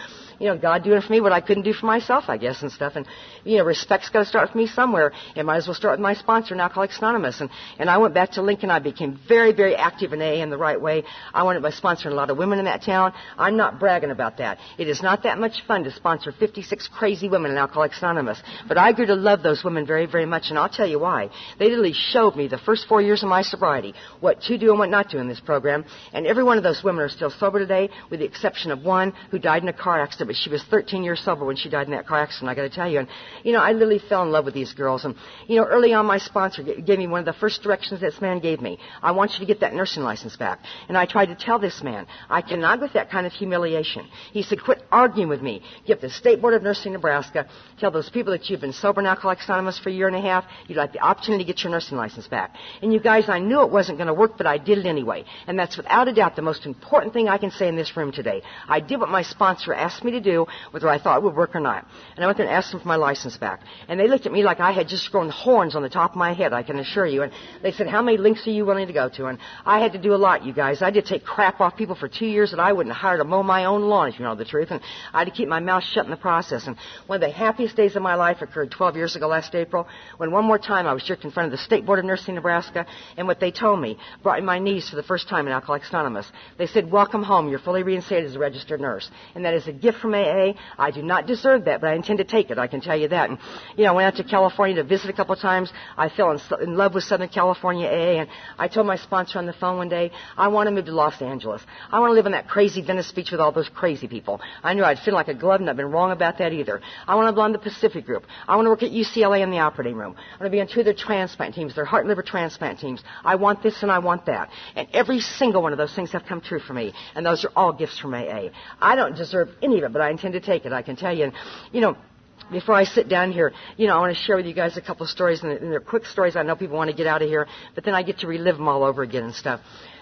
God doing for me what I couldn't do for myself, I guess, and stuff. And, respect's got to start with me somewhere. It might as well start with my sponsor in Alcoholics Anonymous. And I went back to Lincoln. I became very, very active in AA in the right way. I wanted my sponsoring a lot of women in that town. I'm not bragging about that. It is not that much fun to sponsor 56 crazy women in Alcoholics Anonymous. But I grew to love those women very, very much, and I'll tell you why. They literally showed me the first 4 years of my sobriety what to do and what not to in this program. And every one of those women are still sober today, with the exception of one who died in a car accident. But she was 13 years sober when she died in that car accident, I got to tell you. And, I literally fell in love with these girls. And, early on, my sponsor gave me one of the first directions this man gave me. I want you to get that nursing license back. And I tried to tell this man, I cannot with that kind of humiliation. He said, quit arguing with me. Get the State Board of Nursing Nebraska. Tell those people that you've been sober in Alcoholics Anonymous for a year and a half. You'd like the opportunity to get your nursing license back. And you guys, I knew it wasn't going to work, but I did it anyway. And that's without a doubt the most important thing I can say in this room today. I did what my sponsor asked me to do, whether I thought it would work or not. And I went there and asked them for my license back. And they looked at me like I had just grown horns on the top of my head, I can assure you. And they said, how many links are you willing to go to? And I had to do a lot, you guys. I did take crap off people for 2 years that I wouldn't hire to mow my own lawn, if you know the truth. And I had to keep my mouth shut in the process. And one of the happiest days of my life occurred 12 years ago last April, when one more time I was jerked in front of the State Board of Nursing Nebraska. And what they told me brought me my knees for the first time in Alcoholics Anonymous. They said, welcome home. You're fully reinstated as a registered nurse. And that is a gift from AA. I do not deserve that, but I intend to take it. I can tell you that. And, I went out to California to visit a couple of times. I fell in love with Southern California AA. And I told my sponsor on the phone one day, I want to move to Los Angeles. I want to live on that crazy Venice Beach with all those crazy people. I knew I'd fit like a glove, and I've been wrong about that either. I want to belong to the Pacific Group. I want to work at UCLA in the operating room. I want to be on 2 of their transplant teams, their heart and liver transplant teams. I want this and I want that. And every single one of those things have come true for me. And those are all gifts from AA. I don't deserve any of it, but I intend to take it, I can tell you. And, before I sit down here, I want to share with you guys a couple of stories, and they're quick stories. I know people want to get out of here, but then I get to relive them all over again and stuff.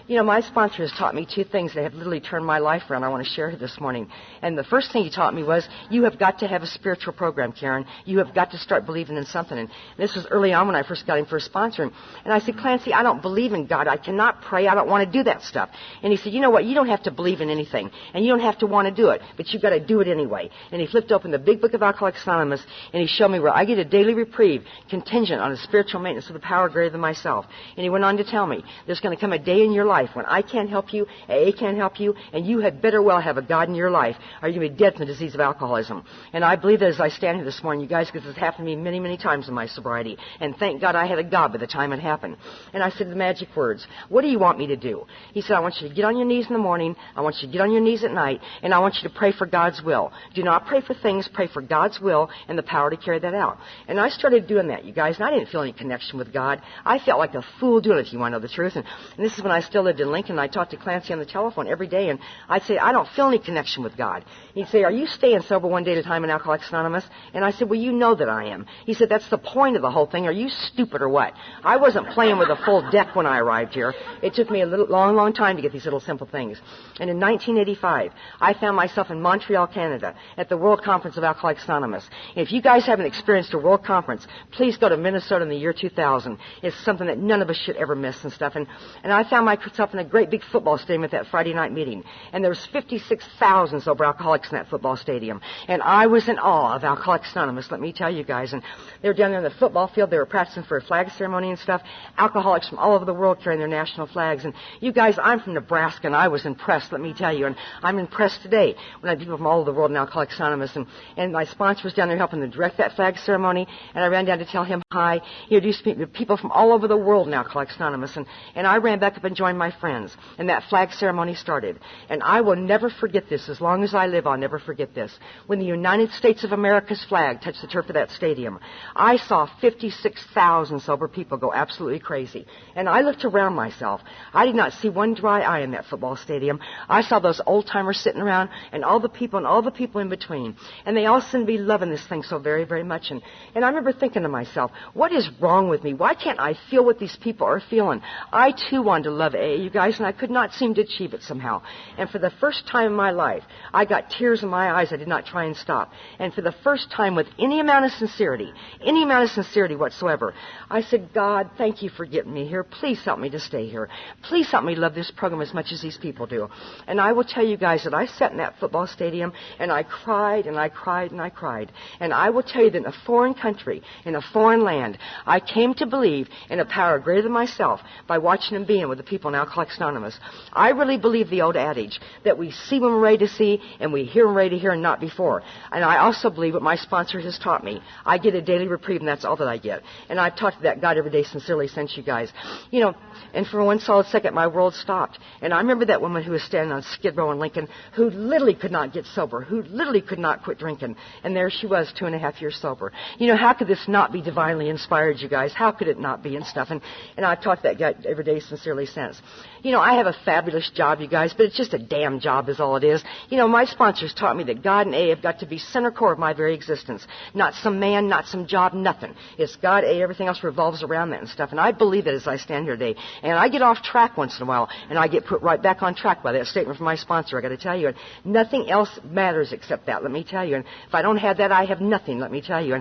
You know, my sponsor has taught me two things that have literally turned my life around I want to share this morning. And the first thing he taught me was, you have got to have a spiritual program, Karen. You have got to start believing in something. And this was early on when I first got him for a sponsor. And I said, Clancy, I don't believe in God. I cannot pray. I don't want to do that stuff. And he said, you know what? You don't have to believe in anything. And you don't have to want to do it. But you've got to do it anyway. And he flipped open the big book of Alcoholics Anonymous, and he showed me where I get a daily reprieve contingent on a spiritual maintenance of the power greater than myself. And he went on to tell me, there's going to come a day in your life when I can't help you, AA can't help you, and you had better well have a God in your life, or you're going to be dead from the disease of alcoholism. And I believe that as I stand here this morning, you guys, because this happened to me many, many times in my sobriety, and thank God I had a God by the time it happened. And I said the magic words, what do you want me to do? He said, I want you to get on your knees in the morning, I want you to get on your knees at night, and I want you to pray for God's will. Do not pray for things, pray for God's will and the power to carry that out. And I started doing that, you guys, and I didn't feel any connection with God. I felt like a fool doing it, if you want to know the truth. And this is when I still lived in Lincoln, and I talked to Clancy on the telephone every day, and I'd say, I don't feel any connection with God. He'd say, are you staying sober one day at a time in Alcoholics Anonymous? And I said, well, you know that I am. He said, that's the point of the whole thing. Are you stupid or what? I wasn't playing with a full deck when I arrived here. It took me a long time to get these little simple things. And in 1985, I found myself in Montreal, Canada, at the World Conference of Alcoholics Anonymous. And if you guys haven't experienced a world conference, please go to Minnesota in the year 2000. It's something that none of us should ever miss and stuff. And I found myself in a great big football stadium at that Friday night meeting. And there was 56,000 sober alcoholics in that football stadium. And I was in awe of Alcoholics Anonymous, let me tell you guys. And they were down there in the football field. They were practicing for a flag ceremony and stuff. Alcoholics from all over the world carrying their national flags. And you guys, I'm from Nebraska, and I was impressed, let me tell you. And I'm impressed today when I have people from all over the world in Alcoholics Anonymous. And my sponsor was down there helping to direct that flag ceremony. And I ran down to tell him hi. He introduced me to people from all over the world in Alcoholics Anonymous. And I ran back up and joined my friends. And that flag ceremony started. And I will never forget this. As long as I live, I'll never forget this. When the United States of America's flag touched the turf of that stadium, I saw 56,000 sober people go absolutely crazy. And I looked around myself. I did not see one dry eye in that football stadium. I saw those old-timers sitting around and all the people in between. And they all seemed to be loving this thing so very, very much. And I remember thinking to myself, what is wrong with me? Why can't I feel what these people are feeling? I, too, wanted to love AA, you guys, and I could not seem to achieve it somehow. And for the first time in my life, I got tears in my eyes. I did not try and stop. And for the first time, with any amount of sincerity whatsoever, I said, God, thank you for getting me here. Please help me to stay here. Please help me love this program as much as these people do. And I will tell you guys that I sat in that football stadium, and I cried, and I cried, and I cried. And I will tell you that in a foreign country, in a foreign land, I came to believe in a power greater than myself by watching and being with the people in Alcoholics Anonymous. I really believe the old adage that we see when we're ready to see, and we hear when we're ready to hear, and not before. And I also believe what my sponsor has taught me. I get a daily reprieve, and that's all that I get. And I've talked to that God every day sincerely since, you guys. You know, and for one solid second, my world stopped. And I remember that woman who was standing on Skid Row in Lincoln, who literally could not get sober, who literally could not quit drinking. And there she was, 2.5 years sober. You know, how could this not be divinely inspired, you guys? How could it not be and stuff? And I've talked to that guy every day sincerely since. You know, I have a fabulous job, you guys, but it's just a damn job is all it is. You know, my sponsors taught me that God and AA have got to be center core of my very existence. Not some man, not some job, nothing. It's God, AA, everything else revolves around that and stuff. And I believe that as I stand here today. And I get off track once in a while, and I get put right back on track by that statement from my sponsor, I got to tell you. And nothing else matters except that, let me tell you. And if I don't have that, I have nothing, let me tell you.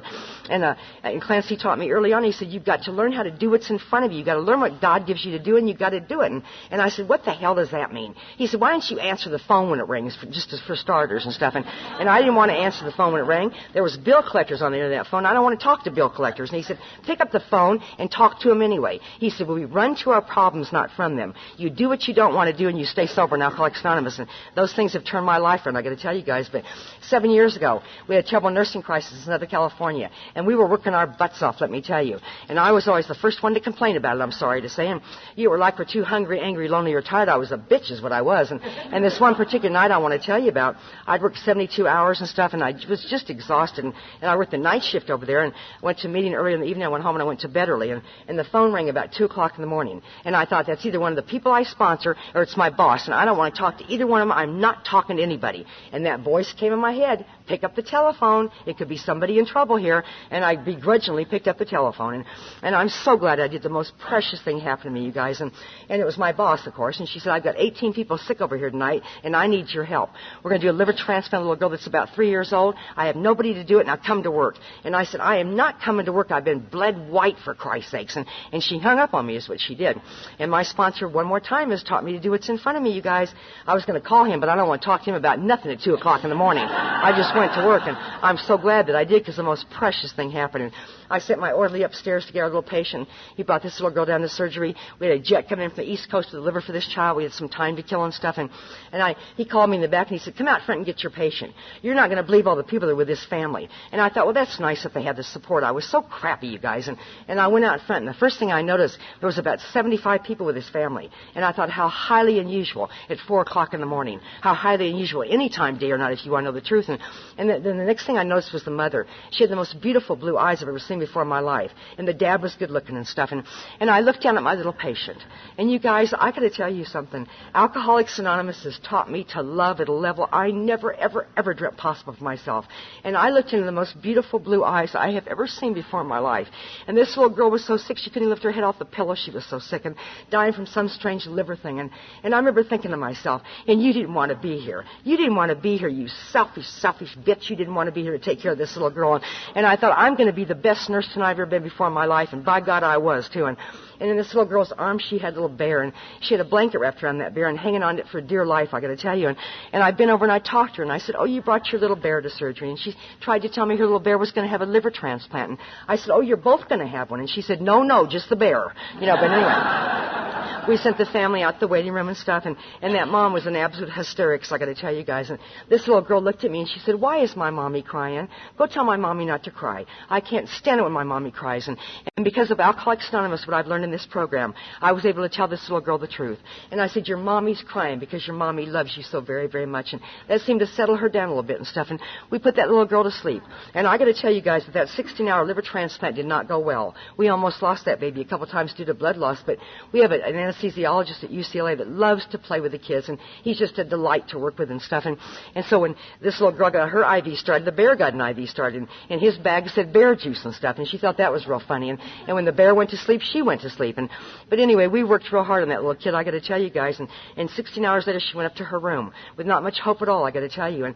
And Clancy taught me early on, he said, you've got to learn how to do what's in front of you. You've got to learn what God gives you to do, and you've got to do it. And I said, what the hell does that mean? He said, why don't you answer the phone when it rings, for starters and stuff. And I didn't want to answer the phone when it rang. There was bill collectors on the end of that phone. I don't want to talk to bill collectors. And he said, pick up the phone and talk to them anyway. He said, well, we run to our problems, not from them. You do what you don't want to do, and you stay sober in Alcoholics Anonymous. And those things have turned my life around, I got to tell you guys. But 7 years ago, we had a terrible nursing crisis in Southern California, and we were working our butts off, let me tell you. And I was always the first one to complain about it, I'm sorry to say. And you were like, we're too hungry, angry, lonely, or tired. I was a bitch is what I was. And this one particular night I want to tell you about, I'd worked 72 hours and stuff, and I was just exhausted. And I worked the night shift over there, and went to a meeting early in the evening. I went home, and I went to bed early. And the phone rang about 2 o'clock in the morning. And I thought, that's either one of the people I sponsor, or it's my boss. And I don't want to talk to either one of them. I'm not talking to anybody. And that voice came in my head, pick up the telephone. It could be somebody in trouble here. And I begrudgingly picked up the telephone. And I'm so glad I did. The most precious thing happened to me, you guys. And it was my boss, of course. And she said, I've got 18 people sick over here tonight, and I need your help. We're going to do a liver transplant, a little girl that's about 3 years old. I have nobody to do it, now come to work. And I said, I am not coming to work. I've been bled white, for Christ's sakes. And she hung up on me, is what she did. And my sponsor, one more time, has taught me to do what's in front of me, you guys. I was going to call him, but I don't want to talk to him about nothing at 2 o'clock in the morning. I just went to work, and I'm so glad that I did, because the most precious thing happened. And I sent my orderly upstairs to get our little patient. He brought this little girl down to surgery. We had a jet coming in from the East Coast to deliver for this child. We had some time to kill and stuff. And he called me in the back, and he said, come out front and get your patient. You're not going to believe all the people that are with this family. And I thought, well, that's nice that they have the support. I was so crappy, you guys. And I went out front, and the first thing I noticed, there was about 75 people with this family. And I thought, how highly unusual at 4 o'clock in the morning. How highly unusual any time, day or night, if you want to know the truth. And then the next thing I noticed was the mother. She had the most beautiful blue eyes I've ever seen before in my life. And the dad was good looking and stuff. And I looked down at my little patient. And you guys, I got to tell you something. Alcoholics Anonymous has taught me to love at a level I never, ever, ever dreamt possible for myself. And I looked into the most beautiful blue eyes I have ever seen before in my life. And this little girl was so sick she couldn't lift her head off the pillow. She was so sick and dying from some strange liver thing. And I remember thinking to myself, and you didn't want to be here. You didn't want to be here, you selfish bitch. You didn't want to be here to take care of this little girl. And I thought, I'm going to be the best nurse tonight I've ever been before in my life. And by God, I was, too. And in this little girl's arm, she had a little bear, and she had a blanket wrapped around that bear and hanging on it for dear life, I got to tell you. And I'd been over and I talked to her, and I said, oh, you brought your little bear to surgery. And she tried to tell me her little bear was going to have a liver transplant. And I said, oh, you're both going to have one. And she said, no, just the bear. But anyway. We sent the family out to the waiting room and stuff, and that mom was in absolute hysterics, I got to tell you guys. And this little girl looked at me and she said, why is my mommy crying? Go tell my mommy not to cry. I can't stand it when my mommy cries. And because of Alcoholics Anonymous, what I've learned in this program, I was able to tell this little girl the truth. And I said, your mommy's crying because your mommy loves you so very, very much. And that seemed to settle her down a little bit and stuff. And we put that little girl to sleep. And I got to tell you guys that 16-hour liver transplant did not go well. We almost lost that baby a couple times due to blood loss, but we have an anesthesiologist at UCLA that loves to play with the kids, and he's just a delight to work with and stuff. And so when this little girl got her IV started, the bear got an IV started, and his bag said bear juice and stuff, and she thought that was real funny. And when the bear went to sleep, she went to sleep. But anyway, we worked real hard on that little kid, I got to tell you guys. And 16 hours later, she went up to her room with not much hope at all, I got to tell you. And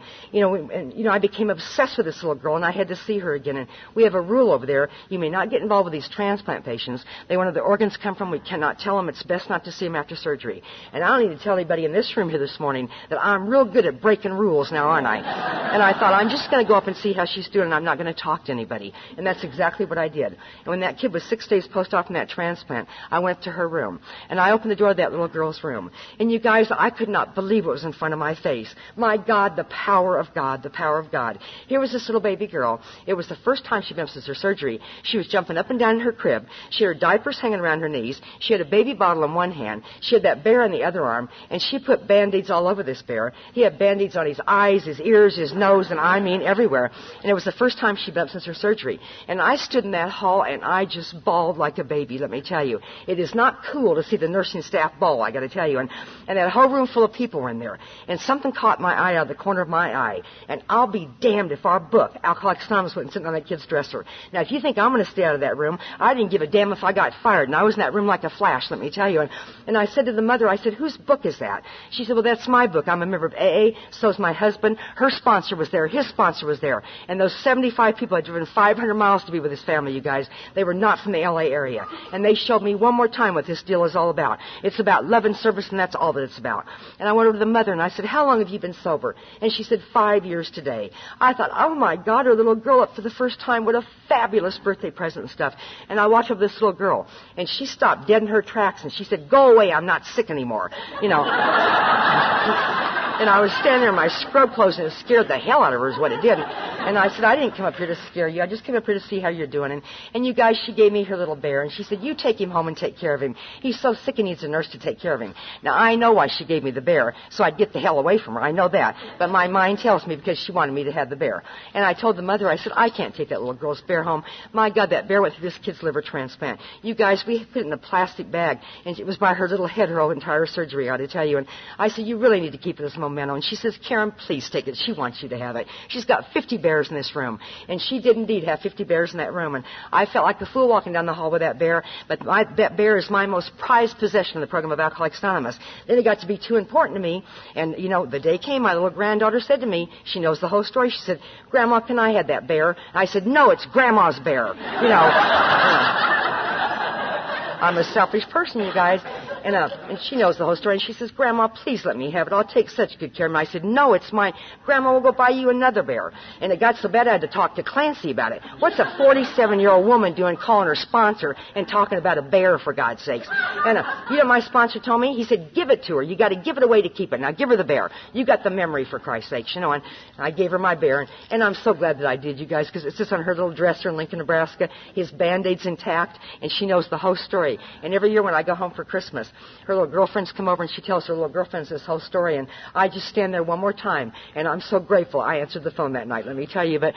I became obsessed with this little girl, and I had to see her again. And we have a rule over there: you may not get involved with these transplant patients. They want to know the organs come from. We cannot tell them. It's best not to see them after surgery. And I don't need to tell anybody in this room here this morning that I'm real good at breaking rules now, aren't I? And I thought, I'm just going to go up and see how she's doing, and I'm not going to talk to anybody. And that's exactly what I did. And when that kid was 6 days post-op from that transplant, I went to her room. And I opened the door of that little girl's room. And you guys, I could not believe what was in front of my face. My God, the power of God, the power of God. Here was this little baby girl. It was the first time she'd been since her surgery. She was jumping up and down in her crib. She had her diapers hanging around her knees. She had a baby bottle in one hand. She had that bear in the other arm. And she put Band-Aids all over this bear. He had Band-Aids on his eyes, his ears, his nose, and I mean everywhere. And it was the first time she'd been up since her surgery. And I stood in that hall, and I just bawled like a baby, let me tell you. It is not cool to see the nursing staff bawl, I got to tell you. And that whole room full of people were in there. And something caught my eye out of the corner of my eye. And I'll be damned if our book, Alcoholics Anonymous, wasn't sitting on that kid's dresser. Now, if you think I'm going to stay out of that room, I didn't give a damn if I got fired. And I was in that room like a flash, let me tell you. And I said to the mother, I said, whose book is that? She said, well, that's my book. I'm a member of AA. So's my husband. Her sponsor was there. His sponsor was there. And those 75 people had driven 500 miles to be with his family, you guys. They were not from the LA area. And they showed me one more time what this deal is all about. It's about love and service, and that's all that it's about. And I went over to the mother, and I said, how long have you been sober? And she said, 5 years today. I thought, oh, my God, her little girl up for the first time. What a fabulous birthday present and stuff. And I watched over this little girl, and she stopped dead in her tracks, and she said, go away, I'm not sick anymore. And I was standing there in my scrub clothes, and it scared the hell out of her is what it did. And I said, I didn't come up here to scare you. I just came up here to see how you're doing. And you guys, she gave me her little bear, and she said, you take him home and take care of him. He's so sick he needs a nurse to take care of him. Now, I know why she gave me the bear, so I'd get the hell away from her. I know that. But my mind tells me because she wanted me to have the bear. And I told the mother, I said, I can't take that little girl's bear home. My God, that bear went through this kid's liver transplant. You guys, we put it in a plastic bag, and it was by her little head her whole entire surgery, I ought to tell you. And I said, you really need to keep it this moment. memento. And she says, Karen, please take it. She wants you to have it. She's got 50 bears in this room. And she did indeed have 50 bears in that room. And I felt like a fool walking down the hall with that bear. But that bear is my most prized possession in the program of Alcoholics Anonymous. Then it got to be too important to me. And, you know, the day came, my little granddaughter said to me, she knows the whole story. She said, Grandma, can I have that bear? And I said, no, it's Grandma's bear. You know. I'm a selfish person, you guys. And she knows the whole story. And she says, Grandma, please let me have it. I'll take such good care of it. And I said, no, it's mine. Grandma, we'll go buy you another bear. And it got so bad I had to talk to Clancy about it. What's a 47-year-old woman doing calling her sponsor and talking about a bear, for God's sakes? And you know what my sponsor told me? He said, give it to her. You got to give it away to keep it. Now, give her the bear. You got the memory, for Christ's sakes, you know. And I gave her my bear. And I'm so glad that I did, you guys, because it's just on her little dresser in Lincoln, Nebraska. His Band-Aid's intact, and she knows the whole story. And every year when I go home for Christmas, her little girlfriends come over and she tells her little girlfriends this whole story, and I just stand there one more time, and I'm so grateful I answered the phone that night, let me tell you. But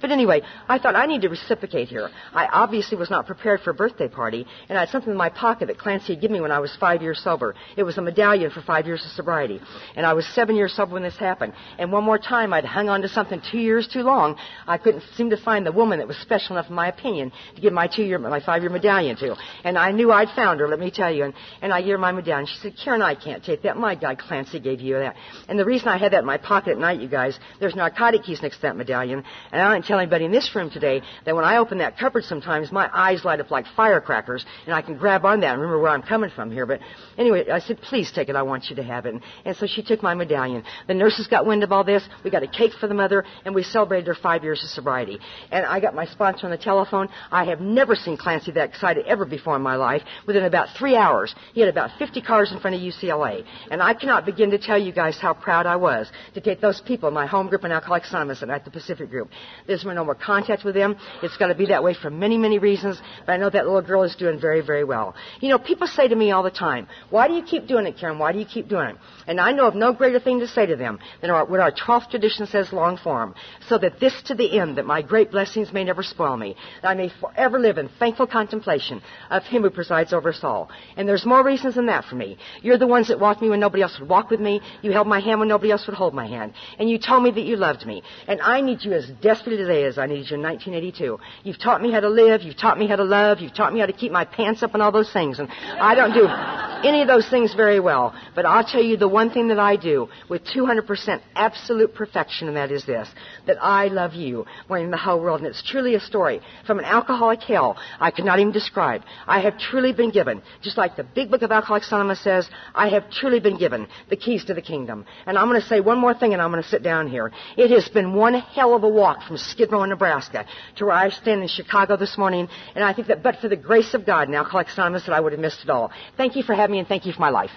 anyway, I thought I need to reciprocate here. I obviously was not prepared for a birthday party, and I had something in my pocket that Clancy had given me when I was 5 years sober. It was a medallion for 5 years of sobriety, and I was 7 years sober when this happened. And one more time, I'd hung on to something 2 years too long. I couldn't seem to find the woman that was special enough, in my opinion, to give my 5-year medallion to. And I knew I'd found her, let me tell you. And I gave her my medallion. She said, Karen, I can't take that. My God, Clancy gave you that. And the reason I had that in my pocket at night, you guys, there's narcotic keys next to that medallion. And I don't tell anybody in this room today that when I open that cupboard sometimes, my eyes light up like firecrackers, and I can grab on that and remember where I'm coming from here. But anyway, I said, please take it. I want you to have it. And so she took my medallion. The nurses got wind of all this. We got a cake for the mother, and we celebrated her 5 years of sobriety. And I got my sponsor on the telephone. I have never seen Clancy that excited ever before in my life. Within about 3 hours, he had about 50 cars in front of UCLA. And I cannot begin to tell you guys how proud I was to take those people, my home group and Alcoholics Anonymous and at the Pacific group. There's been no more contact with them. It's going to be that way for many, many reasons. But I know that little girl is doing very, very well. You know, people say to me all the time, why do you keep doing it, Karen? Why do you keep doing it? And I know of no greater thing to say to them than what our 12th tradition says, long form. So that this to the end, that my great blessings may never spoil me, that I may forever live in thankful contemplation of Him who presides over us all. And there's more reasons than that for me. You're the ones that walked me when nobody else would walk with me. You held my hand when nobody else would hold my hand. And you told me that you loved me. And I need you as desperately today as I needed you in 1982. You've taught me how to live. You've taught me how to love. You've taught me how to keep my pants up and all those things. And I don't do any of those things very well. But I'll tell you the one thing that I do with 200% absolute perfection, and that is this, that I love you more than the whole world. And it's truly a story from an alcoholic hell I could not even describe. I have truly been given, just like the big book of Alcoholics Anonymous says, I have truly been given the keys to the kingdom. And I'm going to say one more thing, and I'm going to sit down here. It has been one hell of a walk from Skid Row, Nebraska, to where I stand in Chicago this morning, and I think that but for the grace of God in Alcoholics Anonymous that I would have missed it all. Thank you for having me, and thank you for my life.